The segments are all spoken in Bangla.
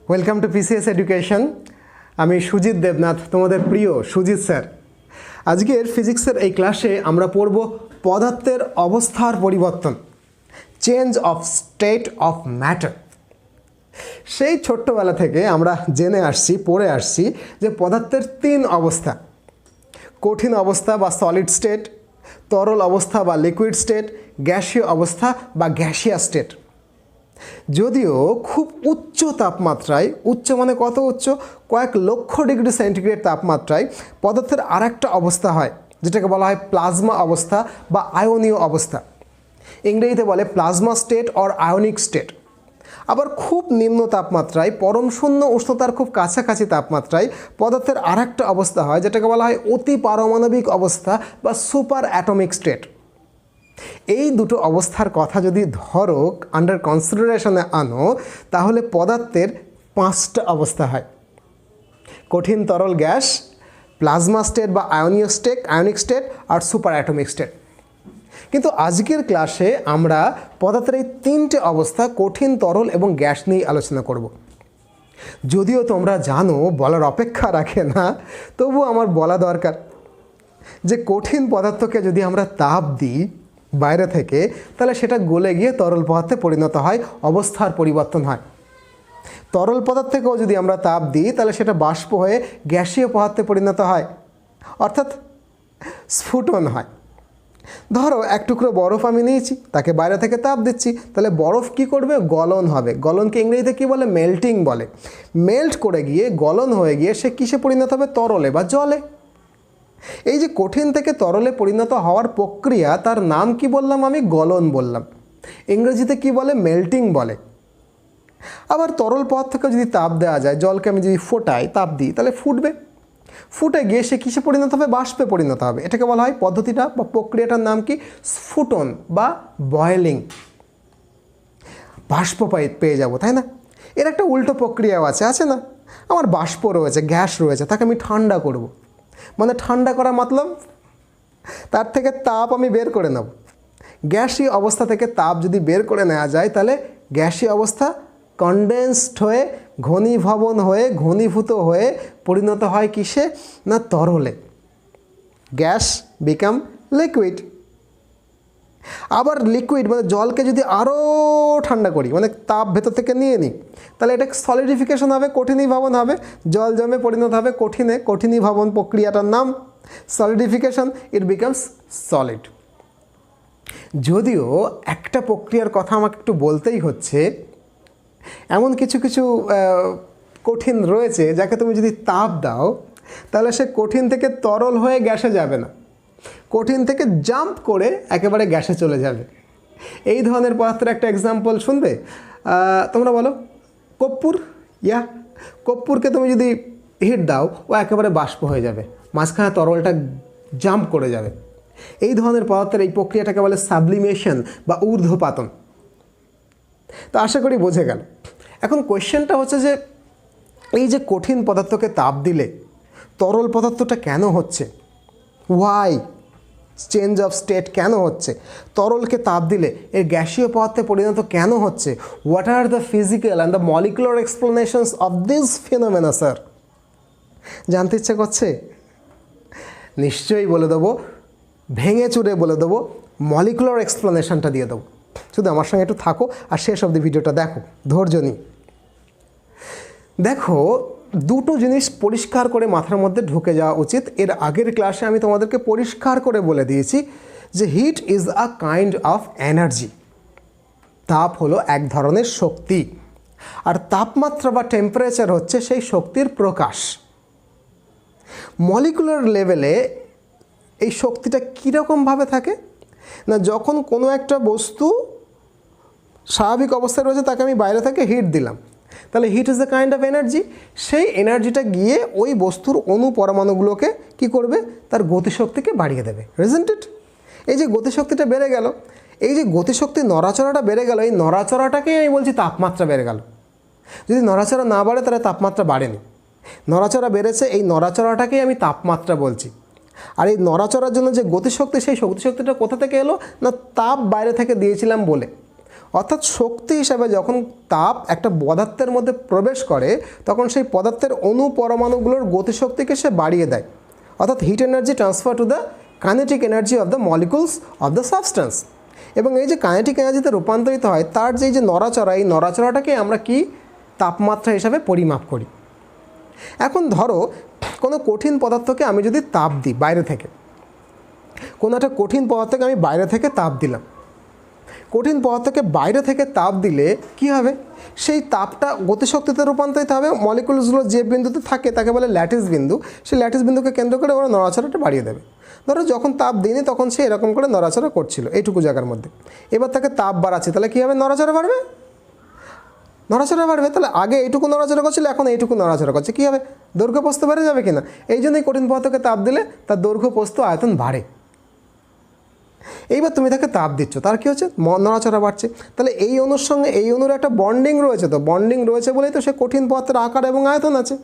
Welcome to PCS education. আমি সুজিত দেবনাথ, তোমাদের প্রিয় সুজিত স্যার। আজকের ফিজিক্সের এই ক্লাসে আমরা পড়ব পদার্থের অবস্থার পরিবর্তন, change of state of matter. সেই ছোট্টবেলা থেকে আমরা জেনে আসছি, পড়ে আসছি যে পদার্থের তিন অবস্থা: কঠিন অবস্থা বা সলিড স্টেট, তরল অবস্থা বা লিকুইড স্টেট, গ্যাসীয় অবস্থা বা গ্যাসিয়াস স্টেট। যদিও খুব উচ্চ তাপমাত্রায়, উচ্চ মানে কত উচ্চ, কয়েক লক্ষ ডিগ্রি সেন্টিগ্রেড তাপমাত্রায় পদার্থের আরেকটা অবস্থা হয় যেটাকে বলা হয় প্লাজমা অবস্থা বা আয়নীয় অবস্থা। ইংরেজিতে বলে plasma state or ionic state. আবার খুব নিম্ন তাপমাত্রায়, পরম শূন্য উষ্ণতার খুব কাছাকাছি তাপমাত্রায় পদার্থের আরেকটা অবস্থা হয় যেটাকে বলা হয় অতি পারমাণবিক অবস্থা বা সুপার অ্যাটমিক স্টেট। এই দুটো অবস্থার কথা যদি ধরো আন্ডার কনসিডারেশনে আনো, তাহলে পদার্থের পাঁচটা অবস্থা হয়: কঠিন তরল গ্যাস, প্লাজমা স্টেট বা আয়নিক স্টেট আর সুপার অ্যাটমিক স্টেট। কিন্তু আজকের ক্লাসে আমরা পদার্থের এই তিনটে অবস্থা, কঠিন তরল এবং গ্যাস নিয়ে আলোচনা করব। যদিও তোমরা জানো, বলার অপেক্ষা রাখে না, তবু আমার বলা দরকার যে কঠিন পদার্থকে যদি আমরা তাপ দিই বাইরে থেকে, তাহলে সেটা গলে গিয়ে তরল পদার্থে পরিণত হয়, অবস্থার পরিবর্তন হয়। তরল পদার্থকেও যদি আমরা তাপ দিই, তাহলে সেটা বাষ্প হয়ে গ্যাসীয় পদার্থে পরিণত হয়, অর্থাৎ স্ফুটন হয়। ধরো এক টুকরো বরফ আমি নিয়েছি, তাকে বাইরে থেকে তাপ দিচ্ছি, তাহলে বরফ কি করবে? গলন হবে। গলনকে ইংরেজিতে কী বলে? মেল্টিং বলে। মেল্ট করে গিয়ে, গলন হয়ে গিয়ে সে কিসে পরিণত হবে? তরলে বা জলে। এই যে কঠিন থেকে তরলে পরিণত হওয়ার প্রক্রিয়া, তার নাম কি বললাম আমি? গলন বললাম। ইংরেজিতে কি বলে? মেল্টিং বলে। আবার তরল পদার্থকে যদি তাপ দেওয়া যায়, জলকে আমি যদি ফোটাই, তাপ দিই, তাহলে ফুটবে। ফুটে গিয়ে সে কিসে পরিণত হবে? বাষ্পে পরিণত হবে। এটাকে বলা হয়, পদ্ধতিটা বা প্রক্রিয়াটার নাম কি? স্ফুটন বা বয়েলিং। বাষ্প পেয়ে যাব, তাই না? এর একটা উল্টো প্রক্রিয়াও আছে না? আমার বাষ্প রয়েছে, গ্যাস রয়েছে, তাকে আমি ঠান্ডা করব। মানে ঠান্ডা করা মতলব তার থেকে তাপ আমি বের করে নেব। গ্যাসীয় অবস্থা থেকে তাপ যদি বের করে নেওয়া যায়, তাহলে গ্যাসীয় অবস্থা কনডেন্সড হয়ে, ঘনীভূত হয়ে পরিণত হয় কিসে? না তরলে। Gas become liquid. আবার লিকুইড মানে জলকে যদি আরও ঠান্ডা করি, মানে তাপ ভেতর থেকে নিয়ে নিই, তাহলে এটা সলিডিফিকেশন হবে, কঠিনীভবন হবে। জল জমে পরিণত হবে কঠিনে। কঠিনীভবন প্রক্রিয়াটার নাম সলিডিফিকেশন। It becomes solid. যদিও একটা প্রক্রিয়ার কথা আমাকে একটু বলতেই হচ্ছে, এমন কিছু কঠিন রয়েছে যাকে তুমি যদি তাপ দাও, তাহলে সে কঠিন থেকে তরল হয়ে গ্যাসে যাবে না, কঠিন থেকে জাম্প করে একেবারে গ্যাসে চলে যাবে। এই ধরনের পদার্থের একটা এক্সাম্পল শুনবে? তোমরা বলো। কর্পূর। কর্পূরকে তুমি যদি হিট দাও, ও একেবারে বাষ্প হয়ে যাবে, মাঝখানে তরলটা জাম্প করে যাবে। এই ধরনের পদার্থের এই প্রক্রিয়াটাকে বলে সাবলিমেশন বা ঊর্ধ্বপাতন। তো আশা করি বোঝে গেল। এখন কোয়েশ্চেনটা হচ্ছে যে, এই যে কঠিন পদার্থকে তাপ দিলে তরল পদার্থটা কেন হচ্ছে? ওয়াই চেঞ্জ অফ স্টেট কেন হচ্ছে? তরলকে তাপ দিলে এর গ্যাসীয় পদার্থে পরিণত কেন হচ্ছে? What are the physical and the molecular explanations of this ফিনোমেনা sir? জানতে ইচ্ছে করছে? নিশ্চয়ই বলে দেবো, ভেঙে চুরে বলে দেবো, মলিকুলার এক্সপ্লেনেশনটা দিয়ে দেবো। শুধু আমার সঙ্গে একটু থাকো আর শেষ অবধি ভিডিওটা দেখো, ধৈর্য নিই। দেখো, দুটো জিনিস পরিষ্কার করে মাথার মধ্যে ঢুকে যাওয়া উচিত। এর আগের ক্লাসে আমি তোমাদেরকে পরিষ্কার করে বলে দিয়েছি যে heat is a kind of energy. তাপ হলো এক ধরনের শক্তি, আর তাপমাত্রা বা টেম্পারেচার হচ্ছে সেই শক্তির প্রকাশ। মলিকুলার লেভেলে এই শক্তিটা কীরকমভাবে থাকে না, যখন কোনো একটা বস্তু স্বাভাবিক অবস্থায় রয়েছে, তাকে আমি বাইরে থেকে হিট দিলাম, তাহলে heat is the kind of energy. সেই এনার্জিটা গিয়ে ওই বস্তুর অণু পরমাণুগুলোকে কি করবে? তার গতিশক্তিকে বাড়িয়ে দেবে। রিজন্ট ইট? এই যে গতিশক্তিটা বেড়ে গেল, এই যে গতিশক্তি নড়াচড়াটা বেড়ে গেল, এই নড়াচড়াটাকেই আমি বলছি তাপমাত্রা বেড়ে গেল। যদি নড়াচড়া না বাড়ে, তাহলে তাপমাত্রা বাড়েনি। নড়াচড়া বেড়েছে, এই নড়াচড়াটাকেই আমি তাপমাত্রা বলছি। আর এই নড়াচড়ার জন্য যে গতিশক্তি, সেই গতিশক্তিটা কোথা থেকে এলো? না তাপ বাইরে থেকে দিয়েছিলাম বলে। অর্থাৎ শক্তি হিসাবে যখন তাপ একটা পদার্থের মধ্যে প্রবেশ করে তখন সেই পদার্থের অণু পরমাণুগুলোর গতিশক্তিকে সে বাড়িয়ে দেয়। অর্থাৎ hit energy transfer to the kinetic energy of the molecules of the substance. এবং এই যে কাইনেটিক এনার্জিতে রূপান্তরিত হয় তার যে নড়াচড়া, এই নড়াচড়াটাকে আমরা কি তাপমাত্রা হিসাবে পরিমাপ করি। এখন ধরো কোনো কঠিন পদার্থকে আমি যদি তাপ দিই বাইরে থেকে, কোনো একটা কঠিন পদার্থকে আমি বাইরে থেকে তাপ দিলাম, কঠিন পদার্থকে বাইরে থেকে তাপ দিলে কি হবে, সেই তাপটা গতিশক্তিতে রূপান্তরিত হবে। মলিকুলসগুলো যে বিন্দুতে থাকে তাকে বলে ল্যাটিস বিন্দু, সেই ল্যাটিস বিন্দুকে কেন্দ্র করে ওরা নড়াচড়াটা বাড়িয়ে দেবে। ধরো যখন তাপ দিইনি তখন সে এরকম করে নড়াচড়া করছিল এইটুকু জায়গার মধ্যে, এবার তাকে তাপ বাড়াচ্ছে, তাহলে কী হবে, নড়াচড়া বাড়বে, নড়াচড়া বাড়বে। তাহলে আগে এইটুকু নড়াচড়া করছিল, এখন এইটুকু নড়াচড়া করছে, কী হবে, দৈর্ঘ্য প্রস্থ বেড়ে যাবে কিনা। এই জন্যই কঠিন পদার্থকে তাপ দিলে তার দৈর্ঘ্য প্রস্থ আয়তন বাড়ে। এইবার তুমি তাকে তাপ দিচ্ছ, তার কী হচ্ছে, নড়াচড়া বাড়ছে। তাহলে এই অণুর সঙ্গে এই অণুর একটা বন্ডিং রয়েছে, তো বন্ডিং রয়েছে বলেই তো সে কঠিন পদার্থের আকার এবং আয়তন আছে।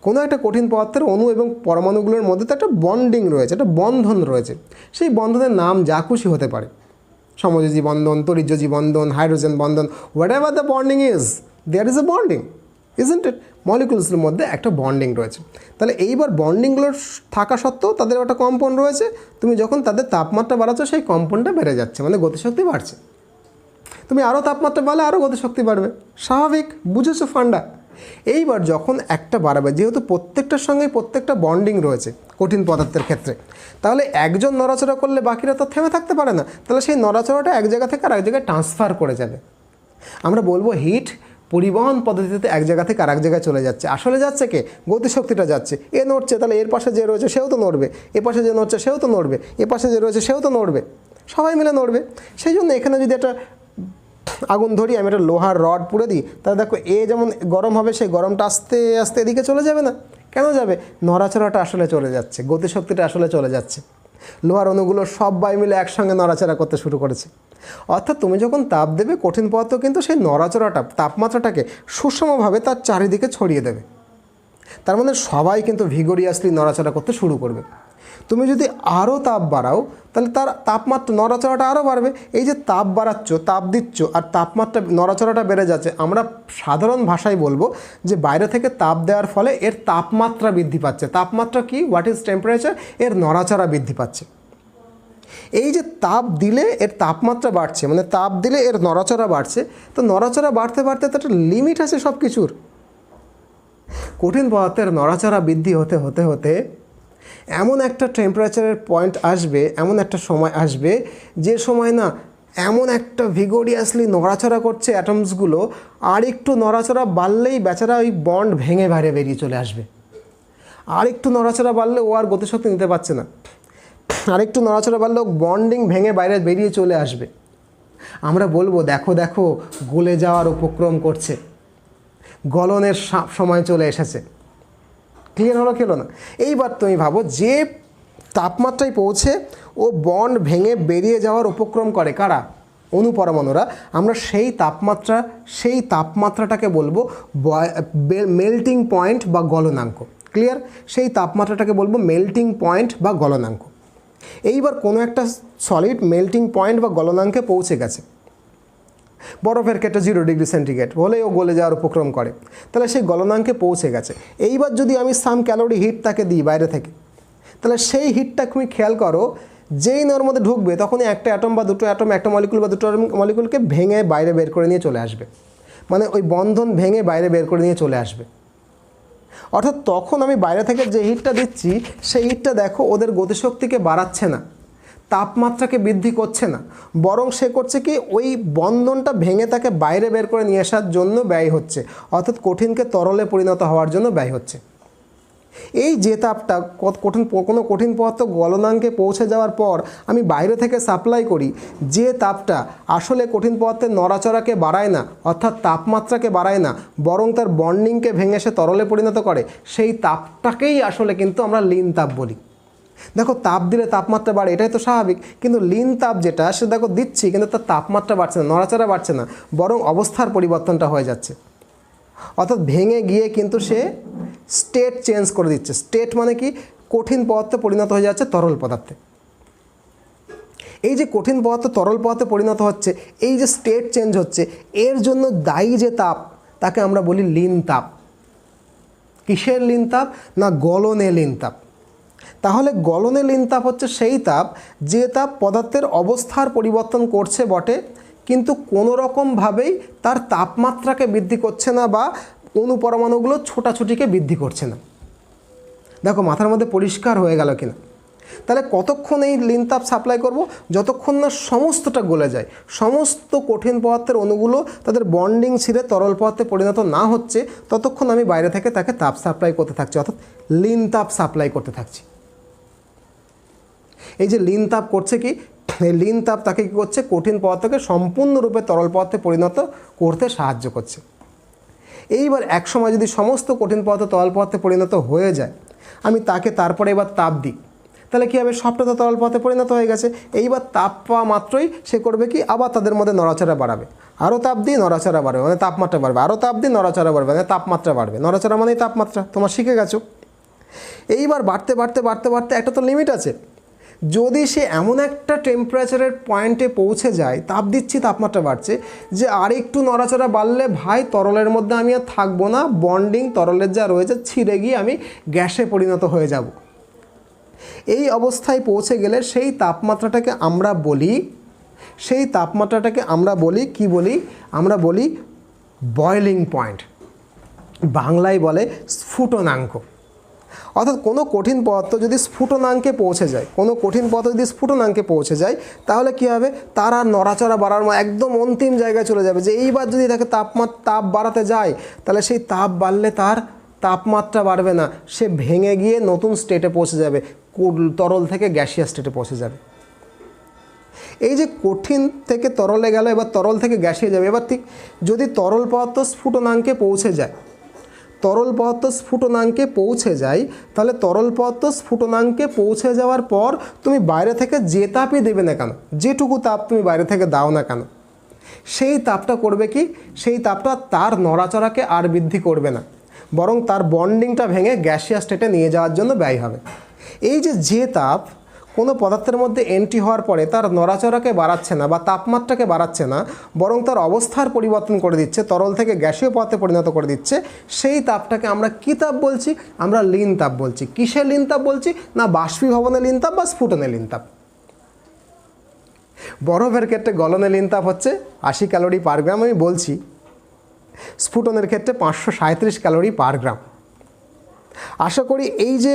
কোনো একটা কঠিন পদার্থের অণু এবং পরমাণুগুলোর মধ্যে তো একটা বন্ডিং রয়েছে, একটা বন্ধন রয়েছে। সেই বন্ধনের নাম যা খুশি হতে পারে, সমযোজী বন্ধন, তড়িৎযোজী বন্ধন, হাইড্রোজেন বন্ধন, whatever the bonding is, there is a bonding, isn't it. মলিকুলসের মধ্যে একটা বন্ডিং রয়েছে। তাহলে এইবার বন্ডিংগুলোর থাকা সত্ত্বেও তাদের একটা কম্পন রয়েছে, তুমি যখন তাদের তাপমাত্রা বাড়াচ্ছ সেই কম্পনটা বেড়ে যাচ্ছে, মানে গতিশক্তি বাড়ছে। তুমি আরও তাপমাত্রা বাড়লে আরও গতিশক্তি বাড়বে, স্বাভাবিক, বুঝেছো ফান্ডা। এইবার যখন একটা বাড়াবে, যেহেতু প্রত্যেকটার সঙ্গেই প্রত্যেকটা বন্ডিং রয়েছে কঠিন পদার্থের ক্ষেত্রে, তাহলে একজন নড়াচড়া করলে বাকিরা তো থেমে থাকতে পারে না, তাহলে সেই নড়াচড়াটা এক জায়গা থেকে আর এক জায়গায় ট্রান্সফার করে যাবে। আমরা বলবো হিট পরিবহন পদ্ধতিতে এক জায়গা থেকে আর এক জায়গায় চলে যাচ্ছে। আসলে যাচ্ছে কে, গতিশক্তিটা যাচ্ছে। এ নড়ছে, তাহলে এর পাশে যে রয়েছে সেও তো নড়বে, এ পাশে যে নড়ছে সেও তো নড়বে, এ পাশে যে রয়েছে সেও তো নড়বে, সবাই মিলে নড়বে। সেই জন্য এখানে যদি একটা আগুন ধরি, আমি একটা লোহার রড পুড়ে দিই, তাহলে দেখো এ যেমন গরম হবে, সেই গরমটা আস্তে আস্তে এদিকে চলে যাবে না, কেন যাবে, নড়াচড়াটা আসলে চলে যাচ্ছে, গতিশক্তিটা আসলে চলে যাচ্ছে। লোহার অণুগুলো সবাই মিলে একসঙ্গে নড়াচড়া করতে শুরু করেছে। অর্থাৎ তুমি যখন তাপ দেবে কঠিন পদার্থ কিন্তু সেই নড়াচড়াটা, তাপমাত্রাটাকে সুষমভাবে তার চারিদিকে ছড়িয়ে দেবে। তার মানে সবাই কিন্তু ভিগোরিয়াসলি নড়াচড়া করতে শুরু করবে। তুমি যদি আরও তাপ বাড়াও তাহলে তার তাপমাত্রা, নড়াচড়াটা আরও বাড়বে। এই যে তাপ বাড়াচ্ছ, তাপ দিচ্ছ আর তাপমাত্রা, নড়াচড়াটা বেড়ে যাচ্ছে। আমরা সাধারণ ভাষায় বলবো যে বাইরে থেকে তাপ দেওয়ার ফলে এর তাপমাত্রা বৃদ্ধি পাচ্ছে। তাপমাত্রা কি, হোয়াট ইজ টেম্পারেচার, এর নড়াচড়া বৃদ্ধি পাচ্ছে। এই যে তাপ দিলে এর তাপমাত্রা বাড়ছে, মানে তাপ দিলে এর নড়াচড়া বাড়ছে, তো নড়াচড়া বাড়তে বাড়তে তো একটা লিমিট আছে সব কিছুর। কঠিন পদার্থের নড়াচড়া বৃদ্ধি হতে হতে হতে এমন একটা টেম্পারেচারের পয়েন্ট আসবে, এমন একটা সময় আসবে যে সময় না এমন একটা ভিগোরিয়াসলি নড়াচড়া করছে অ্যাটমসগুলো, আর একটু নড়াচড়া বাড়লেই বেচারা ওই বন্ড ভেঙে বাইরে বেরিয়ে চলে আসবে। আর একটু নড়াচড়া বাড়লে ও আর গতিশক্তি নিতে পারছে না, আরেকটু নড়াচড়া বাড়লেও বন্ডিং ভেঙে বাইরে বেরিয়ে চলে আসবে। আমরা বলবো দেখো দেখো গলে যাওয়ার উপক্রম করছে, গলনের সময় চলে এসেছে। ক্লিয়ার হলো, খেলো না? এইবার তুমি ভাবো যে তাপমাত্রায় পৌঁছে ও বন্ড ভেঙে বেরিয়ে যাওয়ার উপক্রম করে কারা, অণুপরমাণুরা। আমরা সেই তাপমাত্রাটাকে বলবো মেল্টিং পয়েন্ট বা গলনাঙ্ক। ক্লিয়ার? সেই তাপমাত্রাটাকে বলবো মেল্টিং পয়েন্ট বা গলনাঙ্ক। এইবার কোনো একটা সলিড মেল্টিং পয়েন্ট বা গলনাঙ্কে পৌঁছে গেছে, বরফের ক্ষেত্রে 0 ডিগ্রি সেন্টিগ্রেড হলেই ও গলে যাওয়ার উপক্রম করে, তাহলে সেই গলনাঙ্কে পৌঁছে গেছে। এইবার যদি আমি সাম ক্যালোরি হিট তাকে দিই বাইরে থেকে, তাহলে সেই হিটটা তুমি খেয়াল করো, যেই ওর মধ্যে ঢুকবে তখনই একটা অ্যাটম বা দুটো অ্যাটম, একটা মলিকুল বা দুটো মলিকুলকে ভেঙে বাইরে বের করে নিয়ে চলে আসবে, মানে ওই বন্ধন ভেঙে বাইরে বের করে নিয়ে চলে আসবে। অর্থাৎ তখন আমি বাইরে থেকে যে হিটটা দিচ্ছি সেই হিটটা দেখো ওদের গতিশক্তিকে বাড়াচ্ছে না, তাপমাত্রাকে বৃদ্ধি করছে না, বরং সে করছে কি, ওই বন্ধনটা ভেঙে তাকে বাইরে বের করে নিয়ে আসার জন্য ব্যয় হচ্ছে, অর্থাৎ কঠিনকে তরলে পরিণত হওয়ার জন্য ব্যয় হচ্ছে। এই যে তাপটা কোনো কঠিন পদার্থ গলনাঙ্কে পৌঁছে যাওয়ার পর আমি বাইরে থেকে সাপ্লাই করি, যে তাপটা আসলে কঠিন পদার্থের নড়াচড়াকে বাড়ায় না, অর্থাৎ তাপমাত্রাকে বাড়ায় না, বরং তার বন্ডিংকে ভেঙে সে তরলে পরিণত করে, সেই তাপটাকেই আসলে কিন্তু আমরা লীন তাপ বলি। দেখো তাপ দিলে তাপমাত্রা বাড়ে, এটাই তো স্বাভাবিক, কিন্তু লীন তাপ যেটা সে দেখো দিচ্ছি কিন্তু তার তাপমাত্রা বাড়ছে না, নড়াচড়া বাড়ছে না, বরং অবস্থার পরিবর্তনটা হয়ে যাচ্ছে। অর্থাৎ ভেঙে গিয়ে কিন্তু সে স্টেট চেঞ্জ করে দিচ্ছে। স্টেট মানে কি, কঠিন পদার্থে পরিণত হয়ে যাচ্ছে তরল পদার্থে। এই যে কঠিন পদার্থ তরল পদার্থে পরিণত হচ্ছে, এই যে স্টেট চেঞ্জ হচ্ছে, এর জন্য দায়ী যে তাপ তাকে আমরা বলি লীন তাপ। কিসের লীন তাপ? না গলনে লীন তাপ। তাহলে গলনে লীন তাপ হচ্ছে সেই তাপ যে তাপ পদার্থের অবস্থার পরিবর্তন করছে বটে, কিন্তু কোনো রকমভাবেই তার তাপমাত্রাকে বৃদ্ধি করছে না বা অণু পরমাণুগুলো ছোটাছুটিকে বৃদ্ধি করছে না। দেখো মাথার মধ্যে পরিষ্কার হয়ে গেল কিনা? তাহলে কতক্ষণ এই লীন তাপ সাপ্লাই করব? যতক্ষণ না সমস্তটা গলে যায়, সমস্ত কঠিন পদার্থের অণুগুলো তাদের বন্ডিং ছিঁড়ে তরল পদার্থে পরিণত না হচ্ছে, ততক্ষণ আমি বাইরে থেকে তাকে তাপ সাপ্লাই করতে থাকছি, অর্থাৎ লীন তাপ সাপ্লাই করতে থাকছি। এই যে লীন তাপ করছে কি, এই লীন তাপ তাকে কী করছে? কঠিন পদার্থকে সম্পূর্ণরূপে তরল পদার্থে পরিণত করতে সাহায্য করছে। এইবার একসময় যদি সমস্ত কঠিন পদার্থ তরল পদার্থে পরিণত হয়ে যায়, আমি তাকে তারপরে এবার তাপ দিই, তাহলে কী হবে? সবটা তো তরল পদার্থে পরিণত হয়ে গেছে। এইবার তাপ পাওয়া মাত্রই সে করবে কি? আবার তাদের মধ্যে নড়াচড়া বাড়াবে। আরও তাপ দিই, নড়াচড়া বাড়বে, মানে তাপমাত্রা বাড়বে। আরও তাপ দিই, নড়াচড়া বাড়বে, মানে তাপমাত্রা বাড়বে। নড়াচড়া মানেই তাপমাত্রা, তোমরা শিখে গেছো। এইবার বাড়তে বাড়তে বাড়তে বাড়তে একটা তো লিমিট আছে। যদি সে এমন একটা টেম্পারেচারের পয়েন্টে পৌঁছে যায়, তাপ দিচ্ছি, তাপমাত্রা বাড়ছে, যে আর একটু নড়াচড়া বাড়লে ভাই তরলের মধ্যে আমি আর থাকবো না, বন্ডিং তরলের যা রয়েছে ছিঁড়ে গিয়ে আমি গ্যাসে পরিণত হয়ে যাব। এই অবস্থায় পৌঁছে গেলে সেই তাপমাত্রাটাকে আমরা বলি কি বলি? আমরা বলি বয়লিং পয়েন্ট, বাংলায় বলে স্ফুটনাঙ্ক। অর্থাৎ কোনো কঠিন পদার্থ যদি স্ফুটনাঙ্কে পৌঁছে যায়, তাহলে কী হবে? তার আর নড়াচড়া বাড়ার একদম অন্তিম জায়গায় চলে যাবে। যে এইবার যদি তাকে তাপ বাড়াতে যায়, তাহলে সেই তাপ বাড়লে তার তাপমাত্রা বাড়বে না, সে ভেঙে গিয়ে নতুন স্টেটে পৌঁছে যাবে, তরল থেকে গ্যাসিয়াস স্টেটে পৌঁছে যাবে। এই যে কঠিন থেকে তরলে গেল, এবার তরল থেকে গ্যাসিয়ে যাবে। এবার ঠিক যদি তরল পদার্থ স্ফুটনাঙ্কে পৌঁছে যায়, তাহলে তরল পদার্থ স্ফুটনাঙ্কে পৌঁছে যাওয়ার পর তুমি বাইরে থেকে যে তাপই দেবে না কেন, যেটুকু তাপ তুমি বাইরে থেকে দাও না কেন, সেই তাপটা করবে কি? সেই তাপটা তার নড়াচড়াকে আর বৃদ্ধি করবে না, বরং তার বন্ডিংটা ভেঙে গ্যাসিয়াস স্টেটে নিয়ে যাওয়ার জন্য ব্যয় হবে। এই যে তাপ কোনো পদার্থের মধ্যে এন্ট্রি হওয়ার পরে তার নড়াচড়াকে বাড়াচ্ছে না বা তাপমাত্রাকে বাড়াচ্ছে না, বরং তার অবস্থার পরিবর্তন করে দিচ্ছে, তরল থেকে গ্যাসীয় পদার্থে পরিণত করে দিচ্ছে, সেই তাপটাকে আমরা কী তাপ বলছি? আমরা লীন তাপ বলছি। কিসের লীন তাপ বলছি? না বাষ্পীভবনের লীন তাপ বা স্ফুটনের লীন তাপ। বরফের ক্ষেত্রে গলনের লীন তাপ হচ্ছে 80 ক্যালোরি পার গ্রাম, আমি বলছি। স্ফুটনের ক্ষেত্রে 537 ক্যালোরি পার গ্রাম। আশা করি এই যে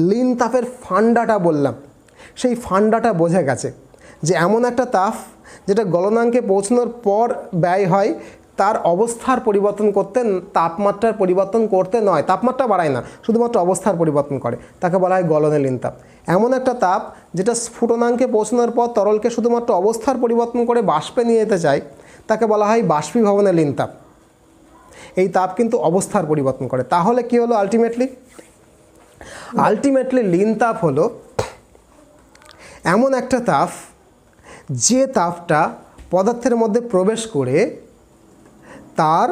লীন তাপের ফান্ডাটা বললাম, সেই ফান্ডাটা বোঝা গেছে যে এমন একটা তাপ যেটা গলনাঙ্কে পৌঁছানোর পর ব্যয় হয়, তার অবস্থার পরিবর্তন করতে, তাপমাত্রার পরিবর্তন করতে নয়, তাপমাত্রা বাড়ায় না, শুধুমাত্র অবস্থার পরিবর্তন করে, তাকে বলা হয় গলনের লীন তাপ। এমন একটা তাপ যেটা স্ফুটনাঙ্কে পৌঁছানোর পর তরলকে শুধুমাত্র অবস্থার পরিবর্তন করে বাষ্পে নিয়ে যেতে চায়, তাকে বলা হয় বাষ্পীভবনের লীন তাপ। এই তাপ কিন্তু অবস্থার পরিবর্তন করে। তাহলে কি হলো আলটিমেটলি লীন তাপ হলো এমন একটা তাপ যে তাপটা পদার্থের মধ্যে প্রবেশ করে তার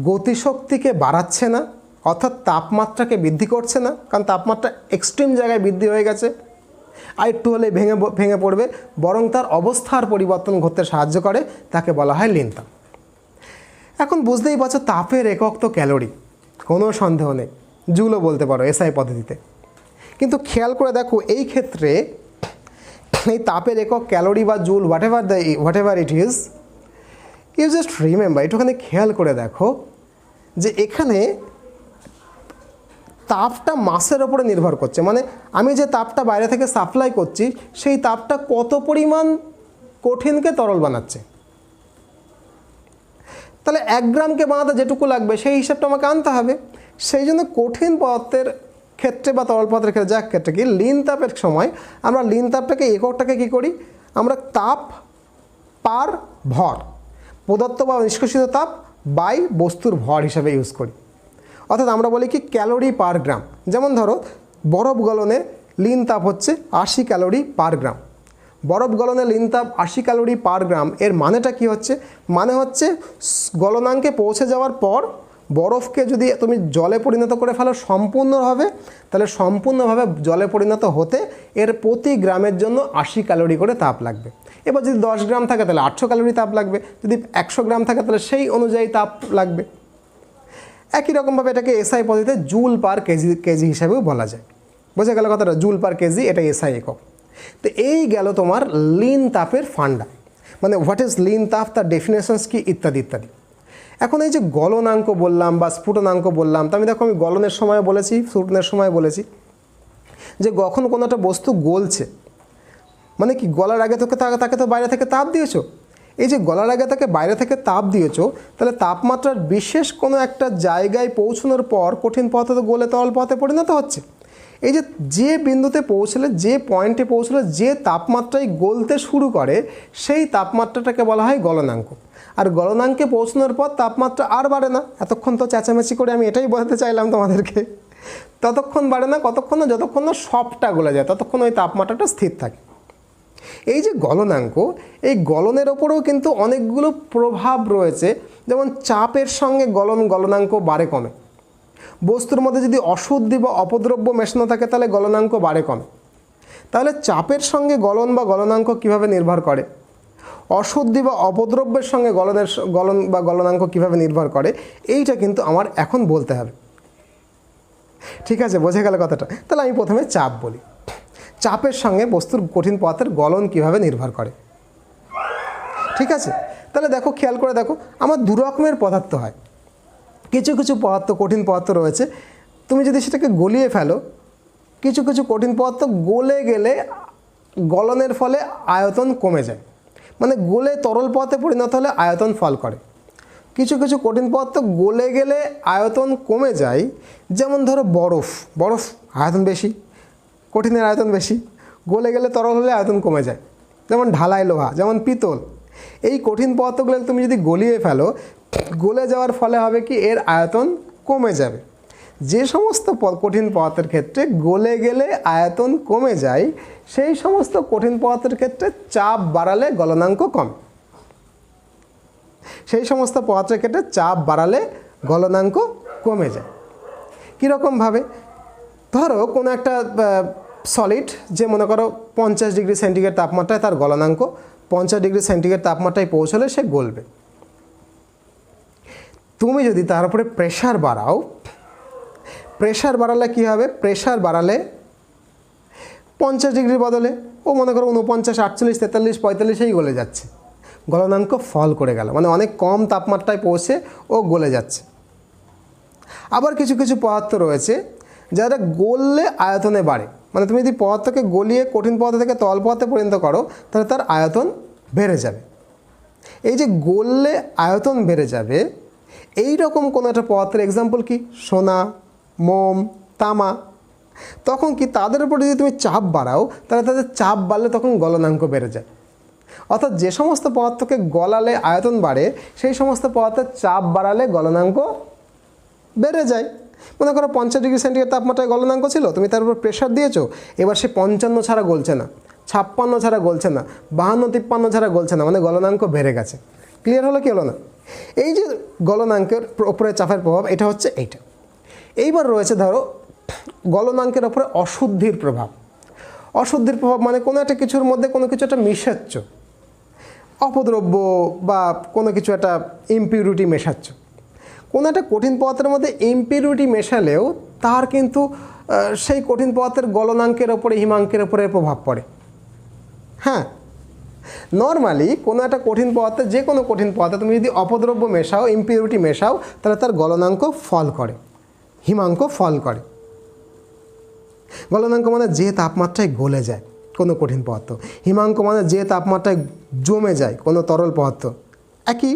গতিশক্তিকে বাড়াচ্ছে না, অর্থাৎ তাপমাত্রাকে বৃদ্ধি করছে না, কারণ তাপমাত্রা এক্সট্রিম জায়গায় বৃদ্ধি হয়ে গেছে, আর একটু হলে ভেঙে পড়বে, বরং তার অবস্থার পরিবর্তন ঘটতে সাহায্য করে, তাকে বলা হয় লীন তাপ। এখন বুঝতেই পারছো তাপের একক তো ক্যালোরি, কোনো সন্দেহ নেই, জুলও বলতে পারো এসআই পদ্ধতিতে। কিন্তু খেয়াল করে দেখো এই ক্ষেত্রে এই তাপের একক ক্যালোরি বা joule whatever it is, you just remember, একটুখানি খেয়াল করে দেখো যে এখানে তাপটা মাসের ওপরে নির্ভর করছে। মানে আমি যে তাপটা বাইরে থেকে সাপ্লাই করছি, সেই তাপটা কত পরিমাণ কঠিনকে তরল বানাচ্ছে। তাহলে 1 গ্রামকে বানাতে যেটুকু লাগবে সেই হিসাবটা আমাকে আনতে হবে। সেই জন্য কঠিন পদার্থের ক্ষেত্রে বা তরল পদার্থের ক্ষেত্রে, যার ক্ষেত্রে কি লীন তাপের সময় আমরা লীন তাপটাকে এককটাকে কী করি? আমরা তাপ পার ভর, পদার্থ বা নিষ্কাশিত তাপ বাই বস্তুর ভর হিসাবে ইউজ করি। অর্থাৎ আমরা বলি কি ক্যালোরি পার গ্রাম। যেমন ধরো বরফ গলনে লীন তাপ হচ্ছে 80 ক্যালোরি পার গ্রাম। বরফ গলনে লীন তাপ 80 ক্যালোরি পার গ্রাম, এর মানেটা কি হচ্ছে? মানে হচ্ছে গলনাঙ্কে পৌঁছে যাওয়ার পর বরফকে যদি তুমি জলে পরিণত করে ফেলো সম্পূর্ণভাবে, তাহলে সম্পূর্ণভাবে জলে পরিণত হতে এর প্রতি গ্রামের জন্য 80 ক্যালোরি করে তাপ লাগবে। এবার যদি 10 গ্রাম থাকে তাহলে 800 ক্যালোরি তাপ লাগবে, যদি 100 গ্রাম থাকে তাহলে সেই অনুযায়ী তাপ লাগবে। একই রকমভাবে এটাকে এসআই পদ্ধতিতে জুল পার কেজি হিসাবেও বলা যায়। বোঝা গেল কথাটা? জুল পার কেজি এটা এসআই একক। তো এই গেল তোমার লিন তাপের ফান্ডা, মানে হোয়াট ইজ লিন তাপ, তার ডেফিনেশনস কি ইত্যাদি ইত্যাদি। এখন এই যে গলনাঙ্ক বললাম বা স্ফুটনাঙ্ক বললাম, তো আমি দেখো আমি গলনের সময় বলেছি, স্ফুটনের সময় বলেছি যে কখন কোনো একটা বস্তু গলছে, মানে কি গলার আগে তাকে তো বাইরে থেকে তাপ দিয়েছো। এই যে গলার আগে তাকে বাইরে থেকে তাপ দিয়েছো, তাহলে তাপমাত্রার বিশেষ কোনো একটা জায়গায় পৌঁছানোর পর কঠিন পদার্থ তো গলে তরল পদার্থে পরিণত হচ্ছে। এই যে বিন্দুতে পৌঁছলে, যে পয়েন্টে পৌঁছলে যে তাপমাত্রায় গলতে শুরু করে, সেই তাপমাত্রাটাকে বলা হয় গলনাঙ্ক। আর গলনাঙ্কে পৌঁছানোর পর তাপমাত্রা আর বাড়ে না। এতক্ষণ তো চেঁচামেচি করে আমি এটাই বোঝাতে চাইলাম তোমাদেরকে। ততক্ষণ বাড়ে না, কতক্ষণ না, যতক্ষণ না সবটা গলে যায়, ততক্ষণ ওই তাপমাত্রাটা স্থির থাকে। এই যে গলনাঙ্ক, এই গলনের ওপরেও কিন্তু অনেকগুলো প্রভাব রয়েছে। যেমন চাপের সঙ্গে গলনাঙ্ক বাড়ে কমে। বস্তুর মধ্যে যদি অশুদ্ধি বা অপদ্রব্য মেশানো থাকে তাহলে গলনাঙ্ক বাড়ে কমে। তাহলে চাপের সঙ্গে গলন বা গলনাঙ্ক কিভাবে নির্ভর করে, অশুদ্ধি বা অপদ্রব্যের সঙ্গে গলন বা গলনাঙ্ক কিভাবে নির্ভর করে, এইটা কিন্তু আমার এখন বলতে হবে। ঠিক আছে, বোঝা গেল কথাটা? তাহলে আমি প্রথমে চাপ বলি। চাপের সঙ্গে বস্তুর কঠিন পদার্থের গলন কিভাবে নির্ভর করে। ঠিক আছে, তাহলে দেখো, খেয়াল করে দেখো, আমার দু রকমের পদার্থ হয়। কিছু কিছু পদার্থ, কঠিন পদার্থ রয়েছে, তুমি যদি সেটাকে গলিয়ে ফেলো, কিছু কিছু কঠিন পদার্থ গলে গেলে গলনের ফলে আয়তন কমে যায়, মানে গলে তরল পদার্থে পরিণত হলে আয়তন ফল করে। কিছু কিছু কঠিন পদার্থ গলে গেলে আয়তন কমে যায়, যেমন ধরো বরফ আয়তন বেশি, কঠিনের আয়তন বেশি, গলে গেলে তরল হলে আয়তন কমে যায়। যেমন ঢালাই লোহা, যেমন পিতল, এই কঠিন পদার্থগুলো তুমি যদি গলিয়ে ফেলো, গলে যাওয়ার ফলে হবে কি, এর আয়তন কমে যাবে। যে সমস্ত কঠিন পদার্থের ক্ষেত্রে গলে গেলে আয়তন কমে যায়, সেই সমস্ত কঠিন পদার্থের ক্ষেত্রে চাপ বাড়ালে গলনাঙ্ক কমে। সেই সমস্ত পদার্থের ক্ষেত্রে চাপ বাড়ালে গলনাঙ্ক কমে যায়। কীরকমভাবে? ধরো কোনো একটা সলিড, যে মনে করো 50 ডিগ্রি সেন্টিগ্রেড তাপমাত্রায় তার গলনাঙ্ক, 50 ডিগ্রি সেন্টিগ্রেড তাপমাত্রায় পৌঁছলে সে গলবে। তুমি যদি তার উপরে প্রেশার বাড়াও, প্রেশার বাড়ালে কী হবে? প্রেশার বাড়ালে 50 ডিগ্রির বদলে ও মনে করো 49, 48, 43, 45 গলে যাচ্ছে, গলনাঙ্ক ফল করে গেল, মানে অনেক কম তাপমাত্রায় পৌঁছে ও গলে যাচ্ছে। আবার কিছু কিছু পদার্থ রয়েছে যারা গললে আয়তনে বাড়ে, মানে তুমি যদি পদার্থকে গলিয়ে কঠিন পদার্থ থেকে তরল পদার্থে পরিণত করো, তাহলে তার আয়তন বেড়ে যাবে। এই যে গললে আয়তন বেড়ে যাবে, এই রকম কোনো একটা পদার্থের এক্সাম্পল কি? সোনা, মোম, তামা। তখন কি তাদের উপর যদি তুমি চাপ বাড়াও, তাহলে তাদের চাপ বাড়লে তখন গলনাঙ্ক বেড়ে যায়। অর্থাৎ যে সমস্ত পদার্থকে গলালে আয়তন বাড়ে, সেই সমস্ত পদার্থের চাপ বাড়ালে গলনাঙ্ক বেড়ে যায়। মনে করো 50 ডিগ্রি সেন্টিগ্রেড তাপমাত্রায় গলনাঙ্ক ছিল, তুমি তার উপর প্রেশার দিয়েছো, এবার সে 55 ছাড়া গলছে না, 56 ছাড়া গলছে না, 52, 53 ছাড়া গলছে না, মানে গলনাঙ্ক বেড়ে গেছে। ক্লিয়ার হলো কি হলো না? এই যে গলনাঙ্কের ওপরে চাপের প্রভাব, এটা হচ্ছে এইটা। এইবার রয়েছে ধরো গলনাঙ্কের ওপরে অশুদ্ধির প্রভাব। অশুদ্ধির প্রভাব মানে কোনো একটা কিছুর মধ্যে কোনো কিছু একটা মিশাচ্ছ, অপদ্রব্য বা কোনো কিছু একটা ইমপিউরিটি মেশাচ্ছ। কোনো একটা কঠিন পদার্থের মধ্যে ইমপিউরিটি মেশালেও তার কিন্তু সেই কঠিন পদার্থের গলনাঙ্কের ওপরে, হিমাঙ্কের ওপরে প্রভাব পড়ে। হ্যাঁ, নর্মালি কোনো একটা কঠিন পদার্থে, যে কোনো কঠিন পদার্থে তুমি যদি অপদ্রব্য মেশাও, ইমপিউরিটি মেশাও, তাহলে তার গলনাঙ্ক ফল করে, হিমাঙ্ক ফল করে। গলনাঙ্ক মানে যে তাপমাত্রায় গলে যায় কোনো কঠিন পদার্থ, হিমাঙ্ক মানে যে তাপমাত্রায় জমে যায় কোনো তরল পদার্থ। একই,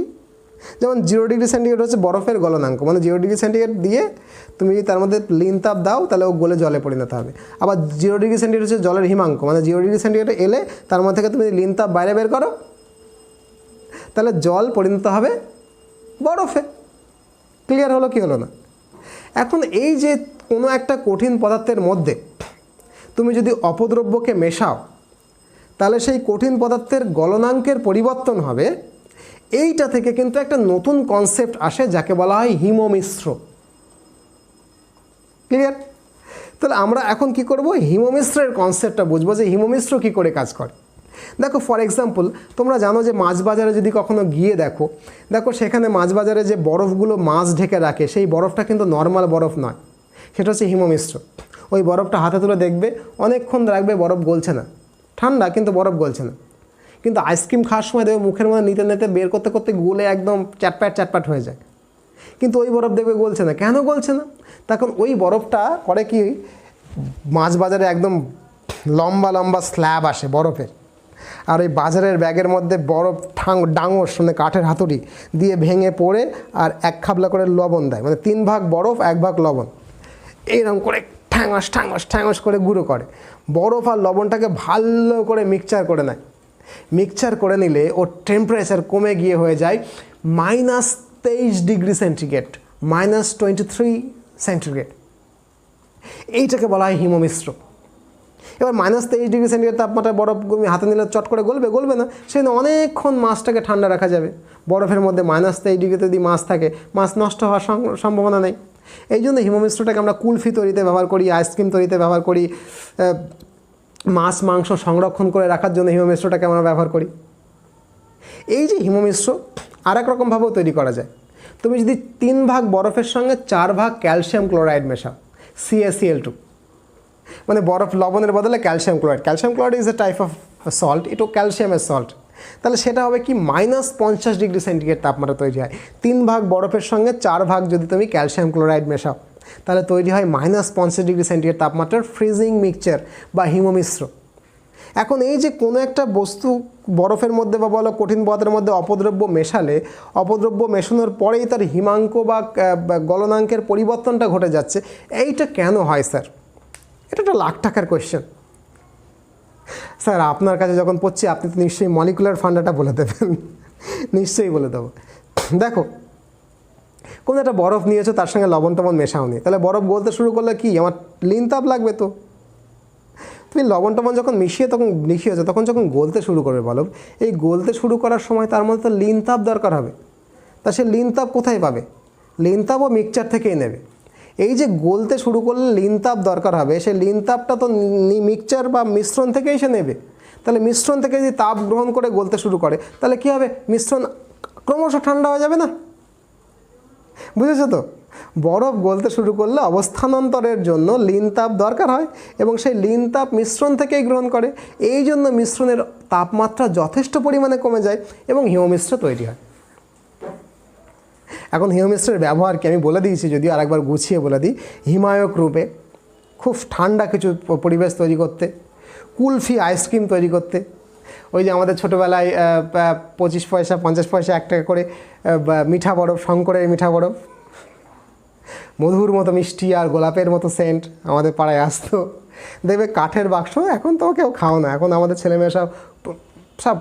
যেমন 0 ডিগ্রি সেন্টিগ্রেড হচ্ছে বরফের গলনাঙ্ক, মানে 0 ডিগ্রি সেন্টিগ্রেড দিয়ে তুমি যদি তার মধ্যে লিন তাপ দাও, তাহলে ও গলে জলে পরিণত হবে। আবার 0 ডিগ্রি সেন্টিগ্রেড হচ্ছে জলের হিমাঙ্ক, মানে 0 ডিগ্রি সেন্টিগ্রেড এলে তার মধ্যে থেকে তুমি লিন তাপ বাইরে বের করো, তাহলে জল পরিণত হবে বরফে। ক্লিয়ার হলো কি হলো না? এখন এই যে কোনো একটা কঠিন পদার্থের মধ্যে তুমি যদি অপদ্রব্যকে মেশাও, তাহলে সেই কঠিন পদার্থের গলনাঙ্কের পরিবর্তন হবে। এইটা থেকে কিন্তু একটা নতুন কনসেপ্ট আসে যাকে বলা হয় হিমমিশ্র। ক্লিয়ার? তাহলে আমরা এখন কি করব, হিমমিশ্রের কনসেপ্টটা বুঝবো যে হিমমিশ্র কি করে কাজ করে। দেখো ফর এক্সাম্পল, তোমরা জানো যে মাছ বাজারে যদি কখনো গিয়ে দেখো সেখানে মাছ বাজারে যে বরফগুলো মাছ ঢেকে রাখে সেই বরফটা কিন্তু নর্মাল বরফ নয়, সেটা হচ্ছে হিমমিশ্র। ওই বরফটা হাতে তুলে দেখবে অনেকক্ষণ রাখবে, বরফ গলছে না, ঠান্ডা কিন্তু বরফ গলছে না। কিন্তু আইসক্রিম খাওয়ার সময় দেখবে মুখের মধ্যে নিতে নিতে বের করতে করতে গলে একদম চ্যাটপ্যাট হয়ে যায়, কিন্তু ওই বরফ দেখবে গলছে না। কেন গলছে না? তখন ওই বরফটা করে কি, মাছ বাজারে একদম লম্বা লম্বা স্ল্যাব আসে বরফের, আর ওই বাজারের ব্যাগের মধ্যে বরফ ডাঙর মানে কাঠের হাতুড়ি দিয়ে ভেঙে পড়ে আর 1 খাবলা করে লবণ দেয়, মানে 3 ভাগ বরফ 1 ভাগ লবণ, এইরকম করে ঠ্যাঙস করে গুঁড়ো করে। বরফ আর লবণটাকে ভালো করে মিক্সচার করে নেয়। মিক্সচার করে নিলে ওর টেম্পারেচার কমে গিয়ে হয়ে যায় -23 ডিগ্রি সেন্টিগ্রেড, -23 সেন্টিগ্রেড। এইটাকে বলা হয় হিমমিশ্র। এবার -23 ডিগ্রি সেন্টিগ্রেড তাপমাত্রায় বরফ হাতে নিলে চট করে গলবে না, সেজন্য অনেকক্ষণ মাছটাকে ঠান্ডা রাখা যাবে। বরফের মধ্যে -23 ডিগ্রিতে যদি মাছ থাকে, মাছ নষ্ট হওয়ার সম্ভাবনা নেই। এই জন্য হিমমিশ্রটাকে আমরা কুলফি তৈরিতে ব্যবহার করি, আইসক্রিম তৈরিতে ব্যবহার করি, মাছ মাংস সংরক্ষণ করে রাখার জন্য হিমমিশ্রটাকে আমরা ব্যবহার করি। এই যে হিমমিশ্র আর এক রকমভাবেও তৈরি করা যায়। তুমি যদি 3 ভাগ বরফের সঙ্গে 4 ভাগ ক্যালসিয়াম ক্লোরাইড মেশাও, CaCl2, মানে বরফ লবণের বদলে calcium chloride. Calcium chloride is a type of salt, এটাও ক্যালসিয়ামের সল্ট। তাহলে সেটা হবে কি -50 ডিগ্রি সেন্টিগ্রেড তাপমাত্রা তৈরি হয়। 3 ভাগ বরফের সঙ্গে 4 ভাগ যদি তুমি ক্যালসিয়াম ক্লোরাইড মেশাও, তাহলে তৈরি হয় -50 ডিগ্রি সেন্টিগ্রেড তাপমাত্রার ফ্রিজিং মিক্সচার বা হিমমিশ্র। এখন এই যে কোনো একটা বস্তু বরফের মধ্যে বা বলো কঠিন পদার্থের মধ্যে অপদ্রব্য মেশালে, অপদ্রব্য মেশানোর পরেই তার হিমাঙ্ক বা গলনাঙ্কের পরিবর্তনটা ঘটে যাচ্ছে, এইটা কেন হয় স্যার? এটা একটা লাখ টাকার কোয়েশ্চেন। স্যার আপনার কাছে যখন পড়ছি আপনি তো নিশ্চয়ই মলিকুলার ফান্ডাটা বলে দেবেন। নিশ্চয়ই বলে দেবো। দেখো কোনো একটা বরফ নিয়েছো, তার সঙ্গে লবণ টবণ মেশাওনি, তাহলে বরফ গলতে শুরু করলে কি আমার লিন তাপ লাগবে। তো তুমি লবণ টবণ যখন মিশিয়েছো তখন যখন গলতে শুরু করবে বরফ, এই গলতে শুরু করার সময় তার মধ্যে তো লিন তাপ দরকার হবে। তা সে লিন তাপ কোথায় পাবে? লিন তাপও মিক্সচার থেকেই নেবে। এই যে গলতে শুরু করলে লিন তাপ দরকার হবে, সেই লিন তাপটা তো মিক্সচার বা মিশ্রণ থেকেই সে নেবে। তাহলে মিশ্রণ থেকে যদি তাপ গ্রহণ করে গলতে শুরু করে, তাহলে কী হবে? মিশ্রণ ক্রমশ ঠান্ডা হয়ে যাবে না? বুঝেছো তো? বরফ গলতে শুরু করলে অবস্থানান্তরের জন্য লিন তাপ দরকার হয় এবং সেই লিন তাপ মিশ্রণ থেকেই গ্রহণ করে। এই জন্য মিশ্রণের তাপমাত্রা যথেষ্ট পরিমাণে কমে যায় এবং হিমমিশ্র তৈরি হয়। এখন হিমমিশ্রের ব্যবহার কি আমি বলে দিয়েছি, যদিও আরেকবার গুছিয়ে বলে দিই। হিমায়ক রূপে খুব ঠান্ডা কিছু পরিবেশ তৈরি করতে, কুলফি আইসক্রিম তৈরি করতে, ওই যে আমাদের ছোটোবেলায় 25 পয়সা 50 পয়সা 1 টাকা করে মিঠা বরফ, শঙ্করের মিঠা বরফ, মধুর মতো মিষ্টি আর গোলাপের মতো সেন্ট আমাদের পাড়ায় আসতো। দেখবে কাঠের বাক্স, এখন তো কেউ খাও না, এখন আমাদের ছেলেমেয়ে সব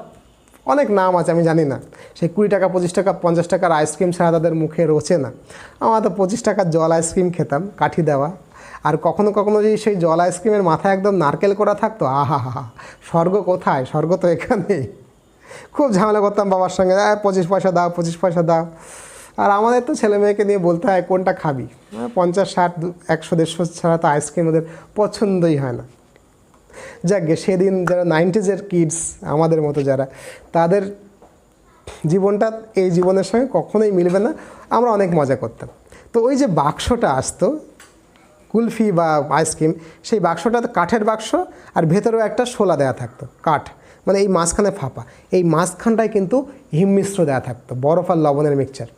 অনেক নাম আছে আমি জানি না, সেই 20 টাকা 25 টাকা 50 টাকার আইসক্রিম ছাড়া তাদের মুখে রোচে না। আমরা তো 25 টাকার জল আইসক্রিম খেতাম, কাঠি দেওয়া, আর কখনো কখনো যদি সেই জল আইসক্রিমের মাথায় একদম নারকেল করা থাকতো, আহা হা, স্বর্গ কোথায়? স্বর্গ তো এখানেই। খুব ঝামেলা করতাম বাবার সঙ্গে, 25 পয়সা দাও 25 পয়সা দাও। আর আমাদের তো ছেলে মেয়েকে নিয়ে বলতে হয় কোনটা খাবি, 50 60 100 150 ছাড়া তো আইসক্রিম ওদের পছন্দই হয় না। যাকে সেদিন যারা 90s কিডস আমাদের মতো যারা, তাদের জীবনটা এই জীবনের সঙ্গে কখনোই মিলবে না। আমরা অনেক মজা করতাম। তো ওই যে বাক্সটা আসতো কুলফি বা আইসক্রিম, সেই বাক্সটা কাঠের বাক্স আর ভেতরেও একটা শোলা দেওয়া থাকতো, কাঠ, মানে এই মাঝখানে ফাঁপা, এই মাঝখানটায় কিন্তু হিমমিশ্র দেওয়া থাকতো, বরফ আর লবণের মিক্সচার।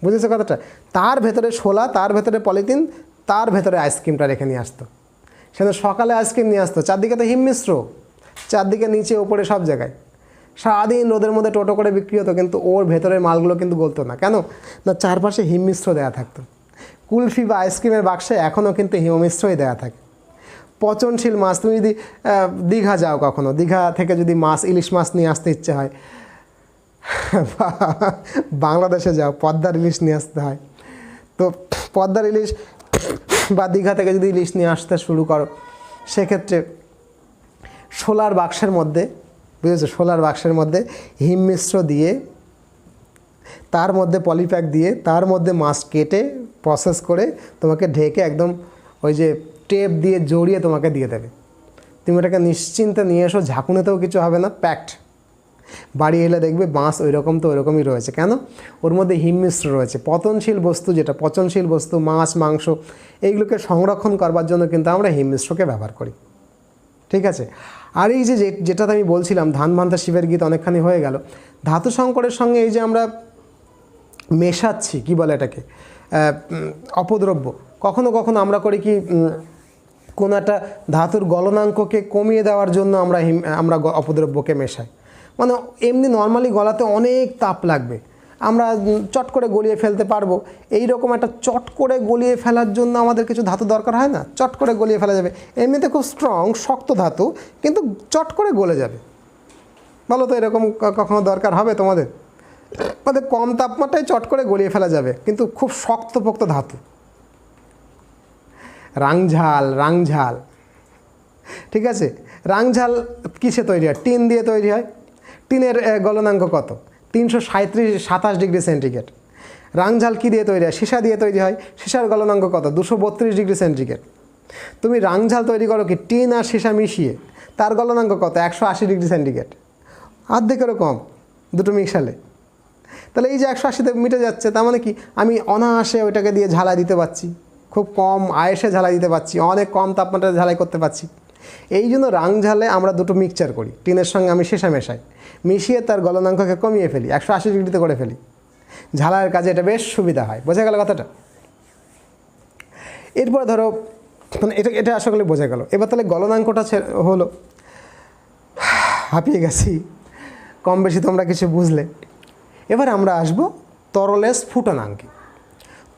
বুঝেছো কথাটা? তার ভেতরে শোলা, তার ভেতরে পলিথিন, তার ভেতরে আইসক্রিমটা রেখে নিয়ে আসতো। সেটা সকালে আইসক্রিম নিয়ে আসতো, চারদিকে তো হিমমিশ্র, চারদিকে নিচে ওপরে সব জায়গায়, সারাদিন রোদের মধ্যে টোটো করে বিক্রি হতো, কিন্তু ওর ভেতরের মালগুলো কিন্তু গলতো না। কেন না? চারপাশে হিমমিশ্র দেওয়া থাকতো। কুলফি বা আইসক্রিমের বাক্সে এখনও কিন্তু হিমমিশ্রই দেওয়া থাকে। পচনশীল মাছ, তুমি যদি দীঘা যাও কখনো, দীঘা থেকে যদি ইলিশ মাছ নিয়ে আসতে ইচ্ছে হয়, বাংলাদেশে যাও পদ্মার ইলিশ নিয়ে আসতে হয়, তো পদ্মার ইলিশ বা দীঘা থেকে যদি ইলিশ নিয়ে আসতে শুরু করো, সেক্ষেত্রে শোলার বাক্সের মধ্যে, বুঝেছো, শোলার বাক্সের মধ্যে হিমমিশ্র দিয়ে তার মধ্যে পলিপ্যাক দিয়ে তার মধ্যে মাছ কেটে প্রসেস করে তোমাকে ঢেকে একদম ওই যে টেপ দিয়ে জড়িয়ে তোমাকে দিয়ে দেবে। তুমি এটাকে নিশ্চিন্তে নিয়ে এসো, ঝাঁকুনেতেও কিছু হবে না, প্যাকড। বাড়ি এলে দেখবে মাছ ওই রকম তো ওইরকমই রয়েছে। কেন? ওর মধ্যে হিমমিশ্র রয়েছে, পতনশীল বস্তু, যেটা পচনশীল বস্তু মাছ মাংস এইগুলোকে সংরক্ষণ করবার জন্য কিন্তু আমরা হিমমিশ্রকে ব্যবহার করি। ঠিক আছে। আর এই যে যেটাতে আমি বলছিলাম ধান ভান্তা শিবের গীত অনেকখানি হয়ে গেল, ধাতু সংকরের সঙ্গে এই যে আমরা মেশাচ্ছি, কি বলে এটাকে, অপদ্রব্য। কখনো কখনো আমরা করি কি, কোনো একটা ধাতুর গলনাঙ্ককে কমিয়ে দেওয়ার জন্য আমরা অপদ্রব্যকে মেশাই। মানে এমনি নর্মালি গলাতে অনেক তাপ লাগবে, আমরা চট করে গলিয়ে ফেলতে পারবো, এই রকম একটা চট করে গলিয়ে ফেলার জন্য আমাদের কিছু ধাতু দরকার হয় না, চট করে গলিয়ে ফেলা যাবে। এমনিতে খুব স্ট্রং শক্ত ধাতু, কিন্তু চট করে গলে যাবে। বলো তো এরকম কখনো দরকার হবে তোমাদের? আমাদের কম তাপমাত্রায় চট করে গলিয়ে ফেলা যাবে, কিন্তু খুব শক্তপোক্ত ধাতু। রাংঝাল, ঠিক আছে। রাংঝাল কিসে তৈরি হয়? টিন দিয়ে তৈরি হয়। টিনের গলনাঙ্ক কত? 337 ডিগ্রি সেন্টিগ্রেড। রাংঝাল কী দিয়ে তৈরি হয়? সীসা দিয়ে তৈরি হয়। সীসার গলনাঙ্ক কত? 232 ডিগ্রি সেন্টিগ্রেড। তুমি রাংঝাল তৈরি করো কি টিন আর সীসা মিশিয়ে, তার গলনাঙ্ক কত? 180 ডিগ্রি সেন্টিগ্রেড। অর্ধেকেরও কম দুটো মিশালে। তাহলে এই যে 180তে মিটে যাচ্ছে, তার মানে কি আমি অনায়াসে ওইটাকে দিয়ে ঝালাই দিতে পারছি, খুব কম আয়েসে ঝালাই দিতে পারছি, অনেক কম তাপমাত্রায় ঝালাই করতে পারছি। এই জন্য রাংঝালে আমরা দুটো মিক্সচার করি, টিনের সঙ্গে আমি সীসা মেশাই, মিশিয়ে তার গলনাঙ্ককে কমিয়ে ফেলি, 180 ডিগ্রিতে করে ফেলি। ঝালাইয়ের কাজে এটা বেশ সুবিধা হয়। বোঝা গেল কথাটা? এরপরে ধরো মানে এটা আসলে বোঝা গেল। এবার তাহলে গলনাঙ্কটা হলো, হাঁপিয়ে গেছি, কম বেশি তোমরা কিছু বুঝলে। এবার আমরা আসবো তরলের স্ফুটনাঙ্কে।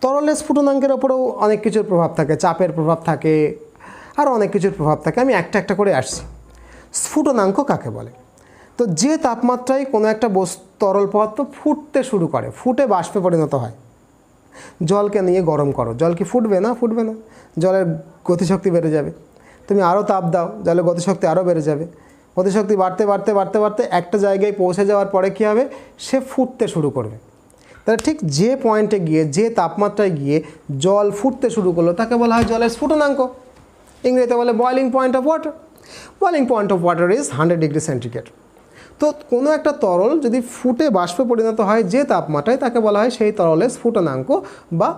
তরলের স্ফুটনাঙ্কের ওপরেও অনেক কিছুর প্রভাব থাকে, চাপের প্রভাব থাকে, আরও অনেক কিছুর প্রভাব থাকে। আমি একটা একটা করে আসছি। স্ফুটনাঙ্ক কাকে বলে? তো যে তাপমাত্রায় কোনো একটা তরল পদার্থ ফুটতে শুরু করে, ফুটে বাষ্পে পরিণত হয়। জলকে নিয়ে গরম করো, জল কি ফুটবে না? ফুটবে না। জলের গতিশক্তি বেড়ে যাবে। তুমি আরও তাপ দাও, জলের গতিশক্তি আরও বেড়ে যাবে। গতিশক্তি বাড়তে বাড়তে বাড়তে বাড়তে একটা জায়গায় পৌঁছে যাওয়ার পরে কী হবে? সে ফুটতে শুরু করবে। তাহলে ঠিক যে পয়েন্টে গিয়ে, যে তাপমাত্রায় গিয়ে জল ফুটতে শুরু করলো, তাকে বলা হয় জলের স্ফুটনাঙ্ক। ইংরেজিতে বলে boiling point of water. Boiling point of water is 100 degree centigrade. তো কোনো একটা তরল যদি ফুটে বাষ্পে পরিণত হয় যে তাপমাত্রায়, তাকে বলা হয় সেই তরলের স্ফুটনাঙ্ক বা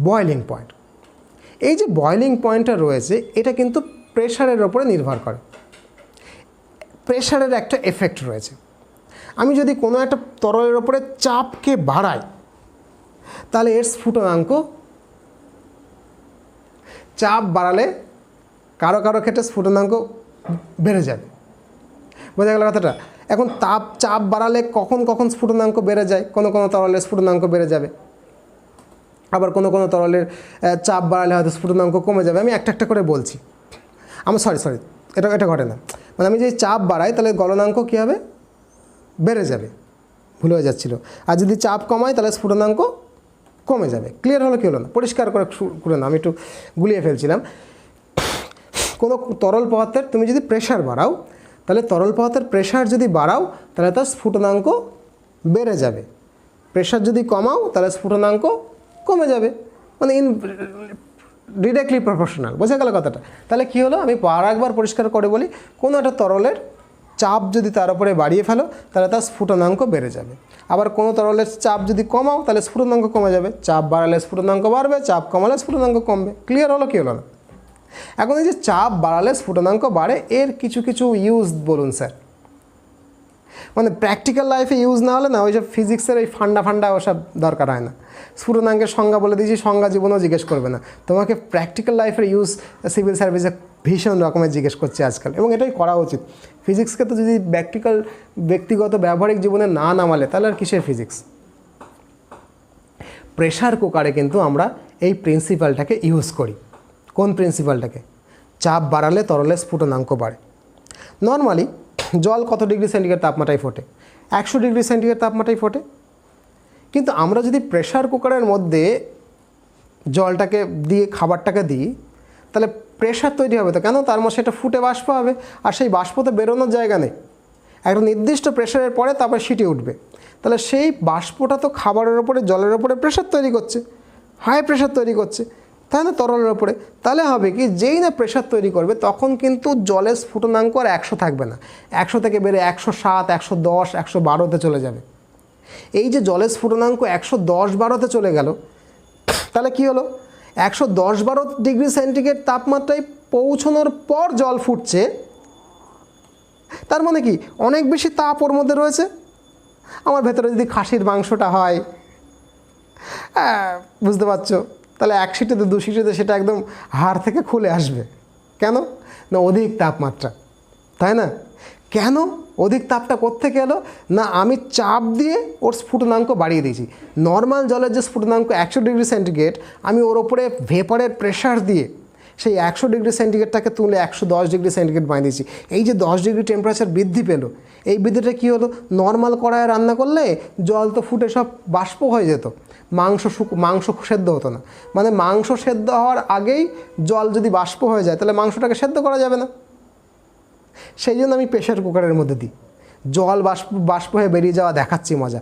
বয়লিং পয়েন্ট। এই যে বয়লিং পয়েন্টটা রয়েছে, এটা কিন্তু প্রেশারের ওপরে নির্ভর করে। প্রেশারের একটা এফেক্ট রয়েছে। আমি যদি কোনো একটা তরলের ওপরে চাপকে বাড়াই, তাহলে এর স্ফুটনাঙ্ক, চাপ বাড়ালে কারো কারো ক্ষেত্রে স্ফুটনাঙ্ক বেড়ে যাবে। বোঝা গেল কথাটা? এখন চাপ বাড়ালে কখন কখন স্ফুটনাঙ্ক বেড়ে যায়? কোনো কোনো তরলের স্ফুটনাঙ্ক বেড়ে যাবে, আবার কোনো কোনো তরলের চাপ বাড়ালে হয়তো স্ফুটনাঙ্ক কমে যাবে। আমি একটা একটা করে বলছি। সরি এটা ঘটে না। মানে আমি যদি চাপ বাড়াই, তাহলে গলনাঙ্ক কী হবে? বেড়ে যাবে, ভুল হয়ে যাচ্ছিল। আর যদি চাপ কমাই, তাহলে স্ফুটনাঙ্ক কমে যাবে। ক্লিয়ার হলো কি হলো না? পরিষ্কার করে না, আমি একটু গুলিয়ে ফেলছিলাম। কোনো তরল পদার্থের তুমি যদি প্রেশার বাড়াও, তাহলে তরল পদার্থের প্রেশার যদি বাড়াও, তাহলে তার স্ফুটনাঙ্ক বেড়ে যাবে। প্রেশার যদি কমাও, তাহলে স্ফুটনাঙ্ক কমে যাবে। মানে ডিরেক্টলি প্রপোর্শনাল। বোঝা গেল কথাটা? তাহলে কী হলো? আমি আর একবার পরিষ্কার করে বলি, কোনো একটা তরলের চাপ যদি তার উপরে বাড়িয়ে ফেলো, তাহলে তার স্ফুটনাঙ্ক বেড়ে যাবে। আবার কোনো তরলের চাপ যদি কমাও, তাহলে স্ফুটনাঙ্ক কমে যাবে। চাপ বাড়ালে স্ফুটনাঙ্ক বাড়বে, চাপ কমালে স্ফুটনাঙ্ক কমবে। ক্লিয়ার হলো কি হলো না? এখন এই যে চাপ বাড়ালে স্ফুটনাঙ্ক বাড়ে, এর কিছু কিছু ইউজ বলুন স্যার। মানে প্র্যাকটিক্যাল লাইফে ইউজ না হলে না, ওই যে ফিজিক্সের এই ফান্ডা ওসব দরকার হয় না। স্ফুটনাঙ্কের সংজ্ঞা বলে দিয়েছি, সংজ্ঞা জীবনেও জিজ্ঞেস করবে না তোমাকে। প্র্যাকটিক্যাল লাইফের ইউজ সিভিল সার্ভিসে ভীষণ রকমের জিজ্ঞেস করছে আজকাল, এবং এটাই করা উচিত। ফিজিক্সকে তো যদি ব্যক্তিগত ব্যবহারিক জীবনে না নামালে, তাহলে আর কিসের ফিজিক্স? প্রেশার কুকারে কিন্তু আমরা এই প্রিন্সিপালটাকে ইউজ করি। কোন প্রিন্সিপালটাকে? চাপ বাড়ালে তরলের স্ফুটনাঙ্ক বাড়ে। নর্মালি জল কত ডিগ্রি সেন্টিগ্রেড তাপমাত্রায় ফোটে? 100 ডিগ্রি সেন্টিগ্রেড তাপমাত্রায় ফোটে। কিন্তু আমরা যদি প্রেশার কুকারের মধ্যে জলটাকে দিয়ে খাবারটাকে দিই, তাহলে প্রেশার তৈরি হবে তো। কেন? তার মধ্যে সেটা ফুটে বাষ্প হবে, আর সেই বাষ্প তো বেরোনোর জায়গা নেই। একটা নির্দিষ্ট প্রেশারের পরে তারপর সিটি উঠবে। তাহলে সেই বাষ্পটা তো খাবারের ওপরে জলের ওপরে প্রেশার তৈরি করছে, হাই প্রেশার তৈরি করছে, তাই না, তরলের ওপরে। তাহলে হবে কি, যেই না প্রেশার তৈরি করবে তখন কিন্তু জলের স্ফুটনাঙ্ক আর 100 থাকবে না, 100 থেকে বেড়ে 107, 110, 112তে চলে যাবে। এই যে জলের স্ফুটনাঙ্ক 110-12তে চলে গেল, তাহলে কি হলো, 110-12 ডিগ্রি সেন্টিগ্রেড তাপমাত্রায় পৌঁছানোর পর জল ফুটছে, তার মানে কি অনেক বেশি তাপ ওর মধ্যে রয়েছে। আমার ভেতরে যদি খাসির মাংসটা হয়, বুঝতে পারছো, তাহলে 1 সিটিতে 2 সিটিতে সেটা একদম হাড় থেকে খুলে আসবে। কেন না, অধিক তাপমাত্রা, তাই না। কেন অধিক তাপটা কোত্থেকে এলো না, আমি চাপ দিয়ে ওর স্ফুটনাঙ্ক বাড়িয়ে দিয়েছি। নর্মাল জলের যে স্ফুটনাঙ্ক 100 ডিগ্রি সেন্টিগ্রেড, আমি ওর ওপরে ভেপারের প্রেশার দিয়ে সেই 100 ডিগ্রি সেন্টিগ্রেডটাকে তুলে 110 ডিগ্রি সেন্টিগ্রেড বানিয়ে দিয়েছি। এই যে 10 ডিগ্রি টেম্পারেচার বৃদ্ধি পেল, এই বৃদ্ধিটা কী হলো, নর্মাল কড়াইয়ে রান্না করলে জল তো ফুটে সব বাষ্প হয়ে যেত, মাংস সেদ্ধ হতো না। মানে মাংস সেদ্ধ হওয়ার আগেই জল যদি বাষ্প হয়ে যায় তাহলে মাংসটাকে সেদ্ধ করা যাবে না। সেই জন্য আমি প্রেশার কুকারের মধ্যে দিই, জল বাষ্প হয়ে বেরিয়ে যাওয়া দেখাচ্ছি মজা,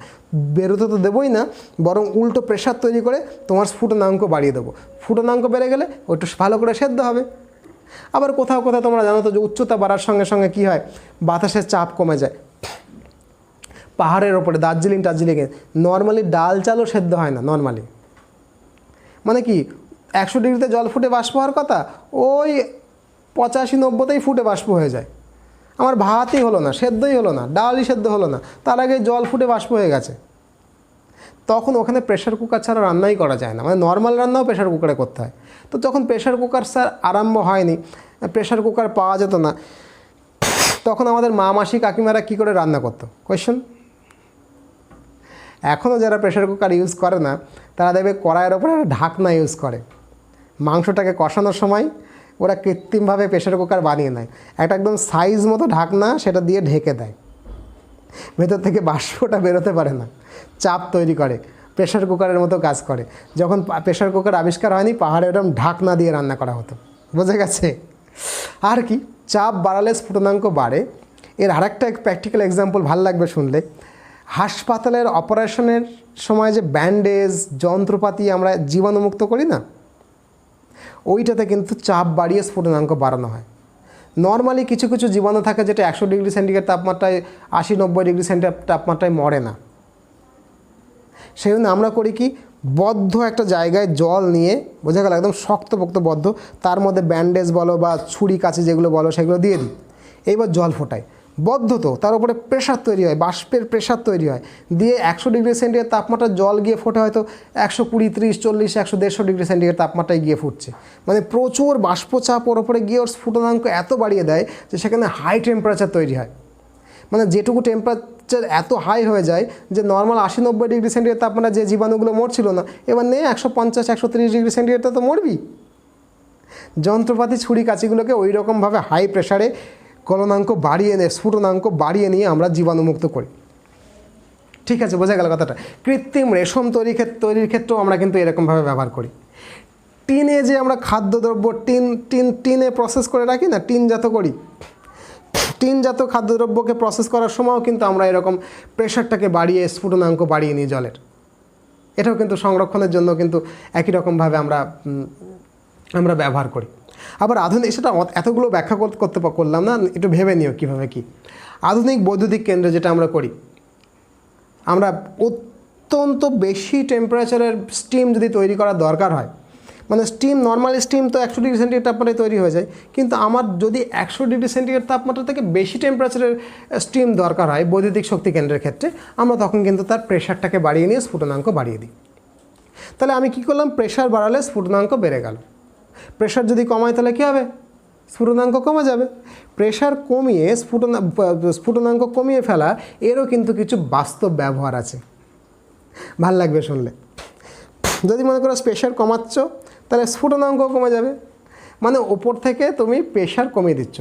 বেরোতে তো দেবই না, বরং উল্টো প্রেশার তৈরি করে তোমার স্ফুটনাঙ্ক বাড়িয়ে দেবো। স্ফুটনাঙ্ক বেড়ে গেলে ওইটু ভালো করে সেদ্ধ হবে। আবার কোথাও কোথাও তোমরা জানো তো যে উচ্চতা বাড়ার সঙ্গে সঙ্গে কী হয়, বাতাসের চাপ কমে যায়। পাহাড়ের ওপরে দার্জিলিংয়ে নর্মালি ডাল চালও সেদ্ধ হয় না নর্মালি। মানে কি 100 ডিগ্রিতে জল ফুটে বাষ্প হওয়ার কথা, ওই 85-90তেই ফুটে বাষ্প হয়ে যায়। আমার ভাতই হলো না, সেদ্ধই হলো না, ডালই সেদ্ধ হলো না, তার আগে জল ফুটে বাষ্প হয়ে গেছে। তখন ওখানে প্রেশার কুকার ছাড়া রান্নাই করা যায় না, মানে নর্মাল রান্নাও প্রেশার কুকারে করতে হয়। তো যখন প্রেশার কুকার স্যার আরম্ভ হয়নি, প্রেশার কুকার পাওয়া যেত না, তখন আমাদের মা মাসি কাকিমারা কী করে রান্না করতো কোয়েশ্চেন। এখনও যারা প্রেশার কুকার ইউজ করে না তারা দেখবে কড়াইয়ের ওপরে ঢাকনা ইউজ করে। মাংসটাকে কষানোর সময় ওরা কৃত্রিমভাবে প্রেশার কুকার বানিয়ে নেয়, একটা একদম সাইজ মতো ঢাকনা, সেটা দিয়ে ঢেকে দেয়, ভেতর থেকে বাষ্পটা বেরোতে পারে না, চাপ তৈরি করে, প্রেশার কুকারের মতো কাজ করে। যখন প্রেশার কুকার আবিষ্কার হয়নি, পাহাড়ে এরকম ঢাকনা দিয়ে রান্না করা হতো, বোঝা গেছে। আর কি, চাপ বাড়ালে স্ফুটনাঙ্ক বাড়ে। এর আরেকটা প্র্যাকটিক্যাল এক্সাম্পল ভাল লাগবে শুনলে, হাসপাতালের অপারেশনের সময় যে ব্যান্ডেজ যন্ত্রপাতি আমরা জীবাণুমুক্ত করি না, ওইটাতে কিন্তু চাপ বাড়িয়ে স্ফুটনাঙ্ক বাড়ানো হয়। নর্মালি কিছু কিছু জীবাণু থাকে যেটা 100 ডিগ্রি সেন্টিগ্রেড তাপমাত্রায় 80-90 ডিগ্রি সেন্টিগ্রেড তাপমাত্রায় মরে না। সেই জন্য আমরা করি কি, বদ্ধ একটা জায়গায় জল নিয়ে, বোঝা গেল একদম শক্তপোক্ত বদ্ধ, তার মধ্যে ব্যান্ডেজ বলো বা ছুরি কাঁচি যেগুলো বলো সেগুলো দিয়ে দিই, এইবার জল ফোটাই, বদ্ধ তো, তার উপরে প্রেশার তৈরি হয়, বাষ্পের প্রেশার তৈরি হয়, দিয়ে 100 ডিগ্রি সেন্টিগ্রেড তাপমাত্রা জল গিয়ে ফোটে হয়তো 120, 30, 40, 100-150 ডিগ্রি সেন্টিগ্রেড তাপমাত্রায় গিয়ে ফুটছে। মানে প্রচুর বাষ্পচাপ ওর ওপরে গিয়ে ওর স্ফুটনাঙ্ক এত বাড়িয়ে দেয় যে সেখানে হাই টেম্পারেচার তৈরি হয়। মানে যেটুকু টেম্পারেচার এত হাই হয়ে যায় যে নর্মাল 80-90 ডিগ্রি সেন্টিগ্রেড তাপমাত্রা যে জীবাণুগুলো মরছিল না, এবার নেই 150-130 ডিগ্রি সেন্টিগ্রেডটা তো মরবি। যন্ত্রপাতি ছুরি কাঁচিগুলোকে ওই রকমভাবে হাই প্রেশারে গলনাঙ্ক বাড়িয়ে নিয়ে, স্ফুটনাঙ্ক বাড়িয়ে নিয়ে আমরা জীবাণুমুক্ত করি। ঠিক আছে, বোঝা গেল কথাটা। কৃত্রিম রেশম তৈরির ক্ষেত্রেও আমরা কিন্তু এরকমভাবে ব্যবহার করি। টিনে যে আমরা খাদ্যদ্রব্য টিনে প্রসেস করে রাখি না, টিনজাত করি, টিনজাত খাদ্যদ্রব্যকে প্রসেস করার সময়ও কিন্তু আমরা এরকম প্রেশারটাকে বাড়িয়ে স্ফুটনাঙ্ক বাড়িয়ে নিই জলের। এটাও কিন্তু সংরক্ষণের জন্য কিন্তু একই রকমভাবে আমরা ব্যবহার করি। আবার আধুনিক, সেটা এতগুলো ব্যাখ্যা করলাম না, একটু ভেবে নিও কীভাবে কি। আধুনিক বৈদ্যুতিক কেন্দ্রে যেটা আমরা করি, আমরা অত্যন্ত বেশি টেম্পারেচারের স্টিম যদি তৈরি করার দরকার হয়, মানে স্টিম, নর্মাল স্টিম তো 100 ডিগ্রি সেন্টিগ্রেড তাপমাত্রায় তৈরি হয়ে যায়, কিন্তু আমার যদি 100 ডিগ্রি সেন্টিগ্রেড তাপমাত্রা থেকে বেশি টেম্পারেচারের স্টিম দরকার হয় বৈদ্যুতিক শক্তি কেন্দ্রের ক্ষেত্রে, আমরা তখন কিন্তু তার প্রেশারটাকে বাড়িয়ে নিয়ে স্ফুটনাঙ্ক বাড়িয়ে দিই। তাহলে আমি কী করলাম, প্রেশার বাড়ালে স্ফুটনাঙ্ক বেড়ে গেল। প্রেশার যদি কমায় তাহলে কী হবে, স্ফুটনাঙ্ক কমে যাবে। প্রেশার কমিয়ে স্ফুটনাঙ্ক কমিয়ে ফেলা, এরও কিন্তু কিছু বাস্তব ব্যবহার আছে, ভাল লাগবে শুনলে। যদি মনে করো প্রেশার কমাচ্ছ, তাহলে স্ফুটনাঙ্ক কমে যাবে। মানে ওপর থেকে তুমি প্রেশার কমিয়ে দিচ্ছ,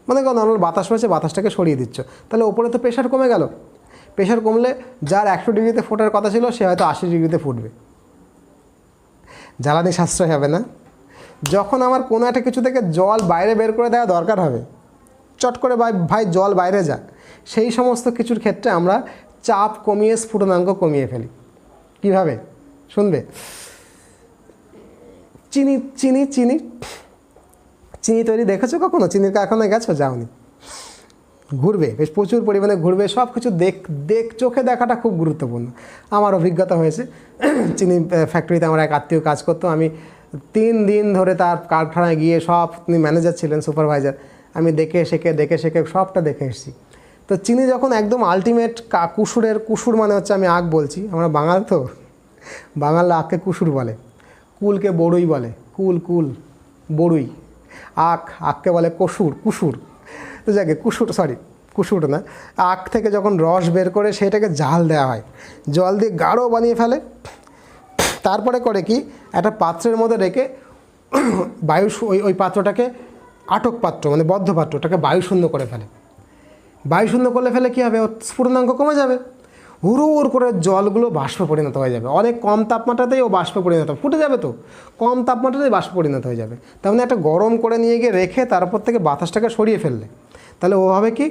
মানে নর্মাল বাতাস হয়েছে, বাতাসটাকে সরিয়ে দিচ্ছ, তাহলে ওপরে তো প্রেশার কমে গেল। প্রেশার কমলে যার 100 ডিগ্রিতে ফোটার কথা ছিল সে হয়তো 80 ডিগ্রিতে ফুটবে, জ্বালানি সাশ্রয় হবে না। যখন আমার কোনো একটা কিছু থেকে জল বাইরে বের করে দেওয়া দরকার হবে, চট করে ভাই জল বাইরে যা, সেই সমস্ত কিছুর ক্ষেত্রে আমরা চাপ কমিয়ে স্ফুটনাঙ্ক কমিয়ে ফেলি। কীভাবে শুনবে? চিনি চিনি চিনি চিনি তৈরি দেখেছো কখনো? চিনির কারখানায় গেছো? যাওনি? ঘুরবে, বেশ প্রচুর পরিমাণে ঘুরবে, সব কিছু চোখে দেখাটা খুব গুরুত্বপূর্ণ। আমার অভিজ্ঞতা হয়েছে, চিনি ফ্যাক্টরিতে আমার এক আত্মীয় কাজ করতো। আমি 3 দিন ধরে তার কারখানায় গিয়ে সব, তিনি ম্যানেজার ছিলেন, সুপারভাইজার, আমি দেখে শেখে সবটা দেখে এসেছি। তো চিনি যখন একদম আলটিমেট কুসুর মানে হচ্ছে, আমি আখ বলছি, আমরা বাঙাল তো, বাঙালরা আখকে কুসুর বলে, কুলকে বড়ুই বলে, কুল বড়ুই, আখকে বলে কুসুর। তো যাকে কুসুর না, আখ থেকে যখন রস বের করে সেটাকে জাল দেওয়া হয়, জল দিয়ে গাঢ় বানিয়ে ফেলে। তারপরে করে কি, একটা পাত্রের মধ্যে রেখে বায়ু, ওই পাত্রটাকে আটক পাত্র মানে বদ্ধ পাত্রটাকে বায়ুশূন্য করে ফেলে। বায়ুশূন্য করলে ফেলে কী হবে, ওর স্ফুটনাঙ্ক কমে যাবে, হুড় করে জলগুলো বাষ্পে পরিণত হয়ে যাবে। অনেক কম তাপমাত্রাতেই ও বাষ্পে পরিণত ফুটে যাবে, তো কম তাপমাত্রাতেই বাষ্পে পরিণত হয়ে যাবে। তার মানে একটা গরম করে নিয়ে গিয়ে রেখে তারপর থেকে বাতাসটাকে সরিয়ে ফেললে, তাহলে ও হবে কি,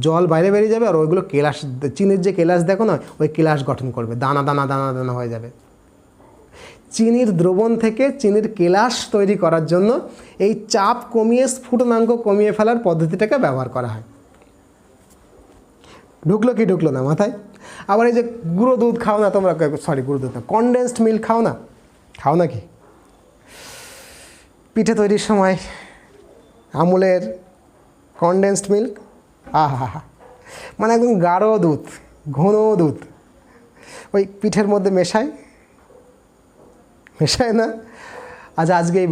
জল বাইরে বেরিয়ে যাবে, আর ওইগুলো কেলাস, চিনির যে কেলাস দেখো না, ওই কেলাস গঠন করবে, দানা দানা দানা দানা হয়ে যাবে। চিনির দ্রবণ থেকে চিনির কেলাস তৈরি করার জন্য এই চাপ কমিয়ে স্ফুটনাঙ্ক কমিয়ে ফেলার পদ্ধতিটাকে ব্যবহার করা হয়। ঢুকলো কি ঢুকলো না মাথায়? আবার এই যে গুঁড়ো দুধ খাও না তোমরা, গুঁড়ো দুধ না, কনডেন্সড মিল্ক খাও না কি? পিঠে তৈরির সময় আমুলের কনডেন্সড মিল্ক, আহা, মানে একদম গাঢ় দুধ, ঘন দুধ ওই পিঠের মধ্যে মেশায় না? আচ্ছা, আজকেই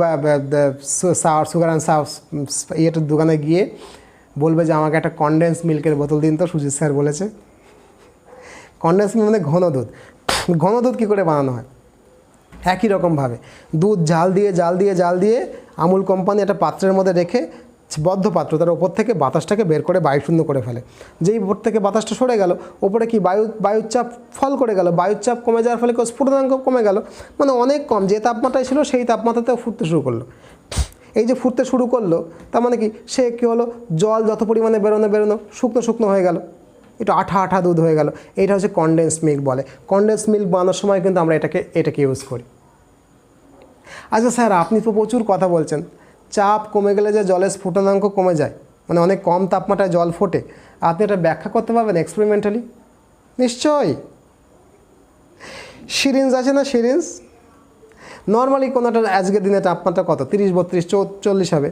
সুগার অ্যান্ড ইয়েটার দোকানে গিয়ে বলবে যে আমাকে একটা কনডেন্স মিল্কের বোতল দিন তো, সুজিত স্যার বলেছে। কনডেন্স মিল্ক মানে ঘন দুধ কী করে বানানো হয়? একই রকমভাবে দুধ জাল দিয়ে আমুল কোম্পানি একটা পাত্রের মধ্যে রেখে, বদ্ধ পাত্র, তার ওপর থেকে বাতাসটাকে বের করে বায়ুশূন্য করে ফেলে। যেই উপর থেকে বাতাসটা সরে গেল, ওপরে কি বায়ুর চাপ ফল করে গেল, বায়ুর চাপ কমে যাওয়ার ফলে স্ফুটনাঙ্ক কমে গেল, মানে অনেক কম, যে তাপমাত্রায় ছিল সেই তাপমাত্রাতেও ফুটতে শুরু করলো। এই যে ফুটতে শুরু করলো, তার মানে কি, সে কী হলো, জল যত পরিমাণে বেরোনো শুকনো হয়ে গেল, একটু আঠা দুধ হয়ে গেল। এইটা হচ্ছে কনডেন্স মিল্ক বলে। কনডেন্স মিল্ক বানানোর সময় কিন্তু আমরা এটাকে ইউজ করি। আচ্ছা স্যার, আপনি তো প্রচুর কথা বলছেন, চাপ কমে গেলে যে জলের স্ফুটনাঙ্ক কমে যায়, মানে অনেক কম তাপমাত্রায় জল ফোটে, আপনি এটা ব্যাখ্যা করতে পারবেন এক্সপেরিমেন্টালি? নিশ্চয়ই। সিরিঞ্জ আছে না, সিরিঞ্জ নর্মালি কোনোটার আজকের দিনে তাপমাত্রা কত, 30, 32, 40 হবে।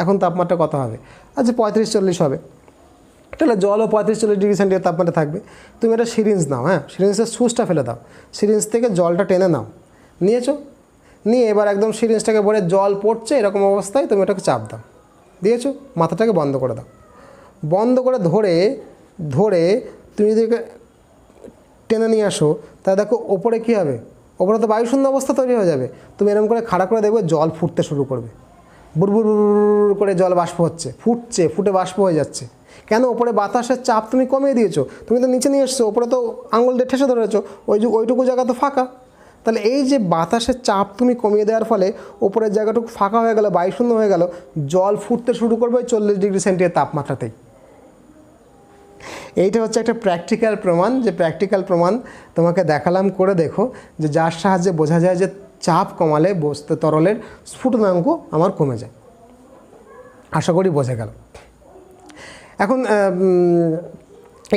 এখন তাপমাত্রা কত হবে? আচ্ছা 35, 40 হবে। তাহলে জলও 35, 40 ডিগ্রি সেন্টিগ্রেড তাপমাত্রা থাকবে। তুমি একটা সিরিঞ্জ নাও, হ্যাঁ, সিরিঞ্জের সুচটা ফেলে দাও, সিরিঞ্জ থেকে জলটা টেনে নাও, নিয়ে এবার একদম সিরিঞ্জটাকে ভরে জল পড়ছে এরকম অবস্থায় তুমি ওটাকে চাপ দাও, দিয়েছো, মাথাটাকে বন্ধ করে দাও, বন্ধ করে ধরে তুমি যদি টেনে নিয়ে আসো, তাহলে দেখো ওপরে কী হবে, ওপরে তো বায়ুশূন্য অবস্থা তৈরি হয়ে যাবে। তুমি এরকম করে খাড়া করে দেখবে জল ফুটতে শুরু করবে, বুড়বুড় করে জল বাষ্প হচ্ছে, ফুটে বাষ্প হয়ে যাচ্ছে। কেন? ওপরে বাতাসের চাপ তুমি কমিয়ে দিয়েছো, তুমি তো নিচে নিয়ে এসছো, ওপরে তো আঙুল দিয়ে ঠেসে ধরেছো, ওইটুকু জায়গা তো ফাঁকা। তাহলে এই যে বাতাসের চাপ তুমি কমিয়ে দেওয়ার ফলে ওপরের জায়গাটুকু ফাঁকা হয়ে গেল, বায়ুশূন্য হয়ে গেল, জল ফুটতে শুরু করবে 40 ডিগ্রি সেন্টিগ্রেড তাপমাত্রাতেই। এইটা হচ্ছে একটা প্র্যাকটিক্যাল প্রমাণ, যে প্র্যাকটিক্যাল প্রমাণ তোমাকে দেখালাম, করে দেখো, যে যার সাহায্যে বোঝা যায় যে চাপ কমালে তরলের স্ফুটনাঙ্ক আমার কমে যায়। আশা করি বোঝা গেল। এখন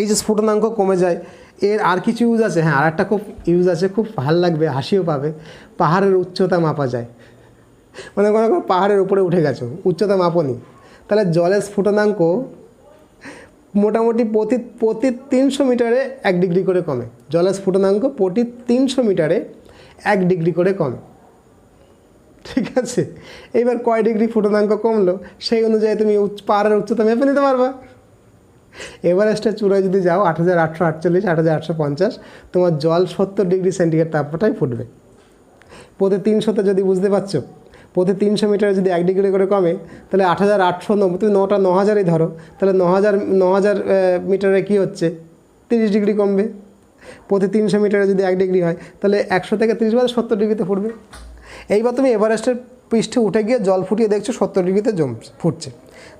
এই যে স্ফুটনাঙ্ক কমে যায়, এর আর কিছু ইউজ আছে? হ্যাঁ, আর একটা খুব ইউজ আছে, খুব ভাল লাগবে, হাসিও পাবে। পাহাড়ের উচ্চতা মাপা যায়। মানে কোনো পাহাড়ের উপরে উঠে গেছো, উচ্চতা মাপনি, তাহলে জলের স্ফুটনাঙ্ক মোটামুটি প্রতি 300 মিটারে 1 ডিগ্রি করে কমে। জলের স্ফুটনাঙ্ক প্রতি 300 মিটারে 1 ডিগ্রি করে কমে। ঠিক আছে, এইবার কয় ডিগ্রি ফুটনাঙ্ক কমলো সেই অনুযায়ী তুমি পাহাড়ের উচ্চতা মেপে নিতে পারবা। এভারেস্টের চূড়ায় যদি যাও 8848, 8850, তোমার জল 70 ডিগ্রি সেন্টিগ্রেড তাপমাত্রায় ফুটবে। প্রতি 300তে যদি, বুঝতে পারছো, প্রতি 300 মিটারে যদি 1 ডিগ্রি করে কমে, তাহলে 8890, তুমি 9000ই ধরো, তাহলে 9000 মিটারে কী হচ্ছে, 30 ডিগ্রি কমবে। প্রতি 300 মিটারে যদি 1 ডিগ্রি হয়, তাহলে 100 থেকে 30 বাদে 70 ডিগ্রিতে ফুটবে। এইবার তুমি এভারেস্টের পৃষ্ঠে উঠে গিয়ে জল ফুটিয়ে দেখছো 70 ডিগ্রিতে ফুটছে,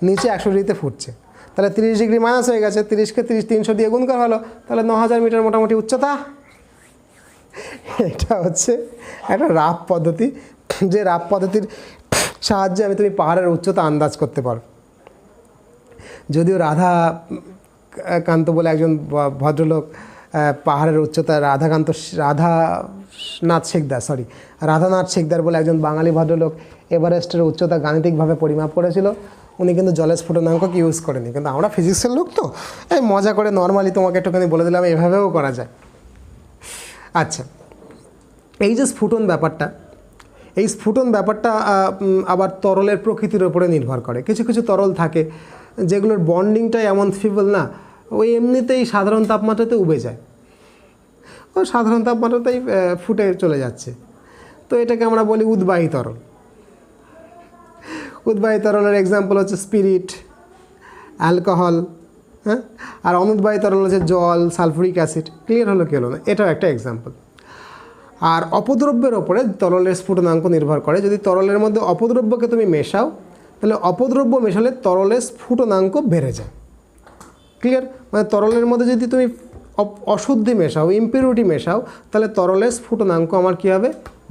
নিচে 100 ডিগ্রিতে ফুটছে। তাহলে 30 ডিগ্রি মাইনাস হয়ে গেছে, 30কে 300 দিয়ে গুণ করা হলো, তাহলে 9000 মিটার মোটামুটি উচ্চতা। এটা হচ্ছে একটা রাফ পদ্ধতি, যে রাফ পদ্ধতির সাহায্যে তুমি পাহাড়ের উচ্চতা আন্দাজ করতে পারো। যদিও রাধাকান্ত বলে একজন ভদ্রলোক পাহাড়ের উচ্চতা, রাধানাথ শিকদার বলে একজন বাঙালি ভদ্রলোক এভারেস্টের উচ্চতা গাণিতিকভাবে পরিমাপ করেছিল। উনি কিন্তু জলের স্ফুটনাঙ্ক ইউজ করেনি, কিন্তু আমরা ফিজিক্সের লোক তো এই মজা করে নর্মালি তোমাকে একটুখানি বলে দিলাম, এভাবেও করা যায়। আচ্ছা, এই যে স্ফুটন ব্যাপারটা, এই স্ফুটন ব্যাপারটা আবার তরলের প্রকৃতির ওপরে নির্ভর করে। কিছু কিছু তরল থাকে যেগুলোর বন্ডিংটাই এমন ফিবল না, ওই এমনিতেই সাধারণ তাপমাত্রাতে উবে যায়, ও সাধারণ তাপমাত্রাতেই ফুটে চলে যাচ্ছে। তো এটাকে আমরা বলি উদ্বাহী তরল। উদ্বাহী তরলের এক্সাম্পল হচ্ছে স্পিরিট, অ্যালকোহল, হ্যাঁ। আর অনুদ্বাহী তরল হচ্ছে জল, সালফুরিক অ্যাসিড। ক্লিয়ার হলো কি হলো না? এটাও একটা এক্সাম্পল। আর অপদ্রব্যের ওপরে তরলের স্ফুটনাঙ্ক নির্ভর করে। যদি তরলের মধ্যে অপদ্রব্যকে তুমি মেশাও, তাহলে অপদ্রব্য মেশালে তরলের স্ফুটনাঙ্ক বেড়ে যায়। ক্লিয়ার? মানে তরলের মধ্যে যদি তুমি অশুদ্ধি মেশাও, ইম্পিউরিটি মেশাও, তাহলে তরলের স্ফুটনাঙ্ক আমার কী হবে?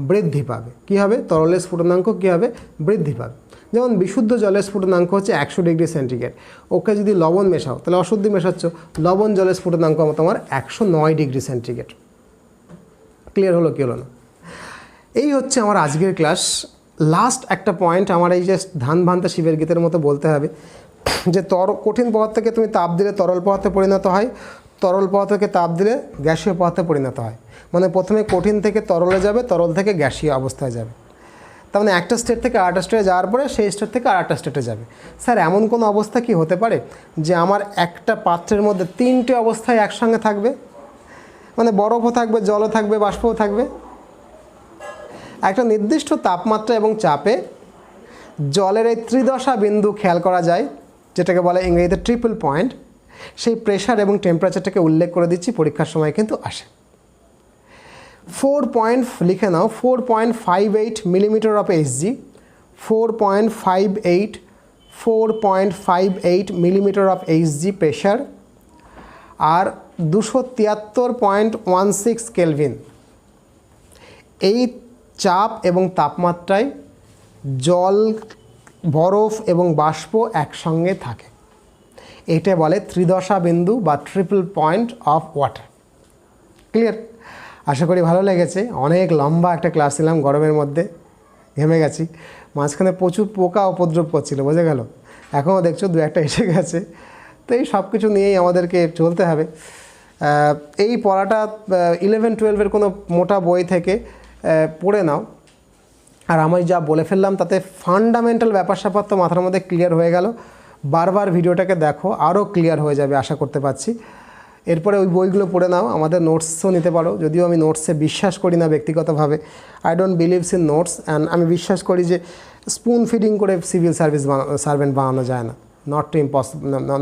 বৃদ্ধি পাবে। কী হবে? তরলের স্ফুটনাঙ্ক কী হবে? বৃদ্ধি পাবে। যেমন বিশুদ্ধ জলের স্ফুটনাঙ্ক হচ্ছে 100 ডিগ্রি সেন্টিগ্রেড। ওকে যদি লবণ মেশাও, তাহলে অশুদ্ধি মেশাচ্ছ, লবণ জলের স্ফুটনাঙ্ক তোমার 109 ডিগ্রি সেন্টিগ্রেড। ক্লিয়ার হলো কি হলো না? এই হচ্ছে আমার আজকের ক্লাস। লাস্ট একটা পয়েন্ট আমার এই যে ধান ভান্তা শিবের গীতের মতো বলতে হবে, যে কঠিন পদার্থকে তুমি তাপ দিলে তরল পদার্থে পরিণত হয়, তরল পদার্থকে তাপ দিলে গ্যাসীয় পদার্থে পরিণত হয়। মানে প্রথমে কঠিন থেকে তরলে যাবে, তরল থেকে গ্যাসীয় অবস্থায় যাবে। তার মানে একটা স্টেট থেকে আরেকটা স্টেটে যাওয়ার পরে সেই স্টেট থেকে আরেকটা স্টেটে যাবে। স্যার, এমন কোনো অবস্থা কি হতে পারে যে আমার একটা পাত্রের মধ্যে 3টে অবস্থায় একসঙ্গে থাকবে? মানে বরফও থাকবে, জলও থাকবে, বাষ্পও থাকবে। একটা নির্দিষ্ট তাপমাত্রা এবং চাপে জলের এই ত্রিদশা বিন্দু খেয়াল করা যায়, যেটাকে বলে ইংরেজিতে ট্রিপল পয়েন্ট। সেই প্রেশার এবং টেম্পারেচারটাকে উল্লেখ করে দিচ্ছি, পরীক্ষার সময় কিন্তু আসে। লিখে নাও, 4.58 millimetre of Hg, 4.58 millimetre of Hg pressure, আর 273.16 কেলভিন। এই চাপ এবং তাপমাত্রায় জল, বরফ এবং বাষ্প একসঙ্গে থাকে। এটা বলে ত্রিদশা বিন্দু বা triple point of water. Clear? আশা করি ভালো লেগেছে। অনেক লম্বা একটা ক্লাস নিলাম, গরমের মধ্যে ঘেমে গেছি। মাঝখানে প্রচুর পোকা উপদ্রব করছিল, বোঝা গেল। এখনও দেখছো 2-1টা এসে গেছে। তো এই সব কিছু নিয়েই আমাদেরকে চলতে হবে। এই পড়াটা 11-12 কোনো মোটা বই থেকে পড়ে নাও। আর আমি যা বলে ফেললাম তাতে ফান্ডামেন্টাল ব্যাপার স্যাপার তো মাথার মধ্যে ক্লিয়ার হয়ে গেল। বারবার ভিডিওটাকে দেখো, আরও ক্লিয়ার হয়ে যাবে আশা করতে পারছি। এরপরে ওই বইগুলো পড়ে নাও, আমাদের নোটসও নিতে পারো। যদিও আমি নোটসে বিশ্বাস করি না ব্যক্তিগতভাবে, I don't believes in notes. And আমি বিশ্বাস করি যে স্পুন ফিডিং করে সিভিল সার্ভেন্ট বানানো যায় না।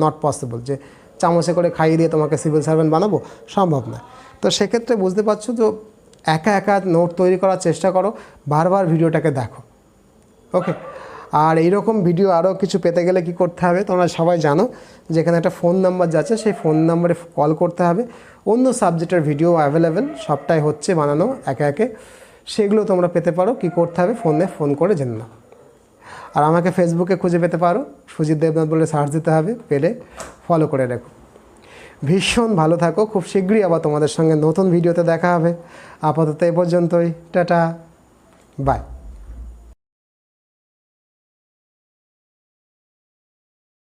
নট পসিবল যে চামচে করে খাইয়ে দিয়ে তোমাকে সিভিল সার্ভেন্ট বানাবো, সম্ভব না। তো সেক্ষেত্রে বুঝতে পারছো, তো একা একা নোট তৈরি করার চেষ্টা করো, বারবার ভিডিওটাকে দেখো। ওকে? আর এইরকম ভিডিও আরও কিছু পেতে গেলে কি করতে হবে তোমরা সবাই জানো, যেখানে একটা ফোন নাম্বার যাচ্ছে, সেই ফোন নাম্বারে কল করতে হবে। অন্য সাবজেক্টের ভিডিও অ্যাভেলেবেল, সবটাই হচ্ছে বানানো একে একে। সেগুলো তোমরা পেতে পারো। কি করতে হবে? ফোন করে জেনে নাও। আর আমাকে ফেসবুকে খুঁজে পেতে পারো, সুজিত দেবনাথ বলে সার্চ দিতে হবে, পেলে ফলো করে রেখো। ভীষণ ভালো থাকো। খুব শীঘ্রই আবার তোমাদের সঙ্গে নতুন ভিডিওতে দেখা হবে। আপাতত এ পর্যন্তই। Tata, by.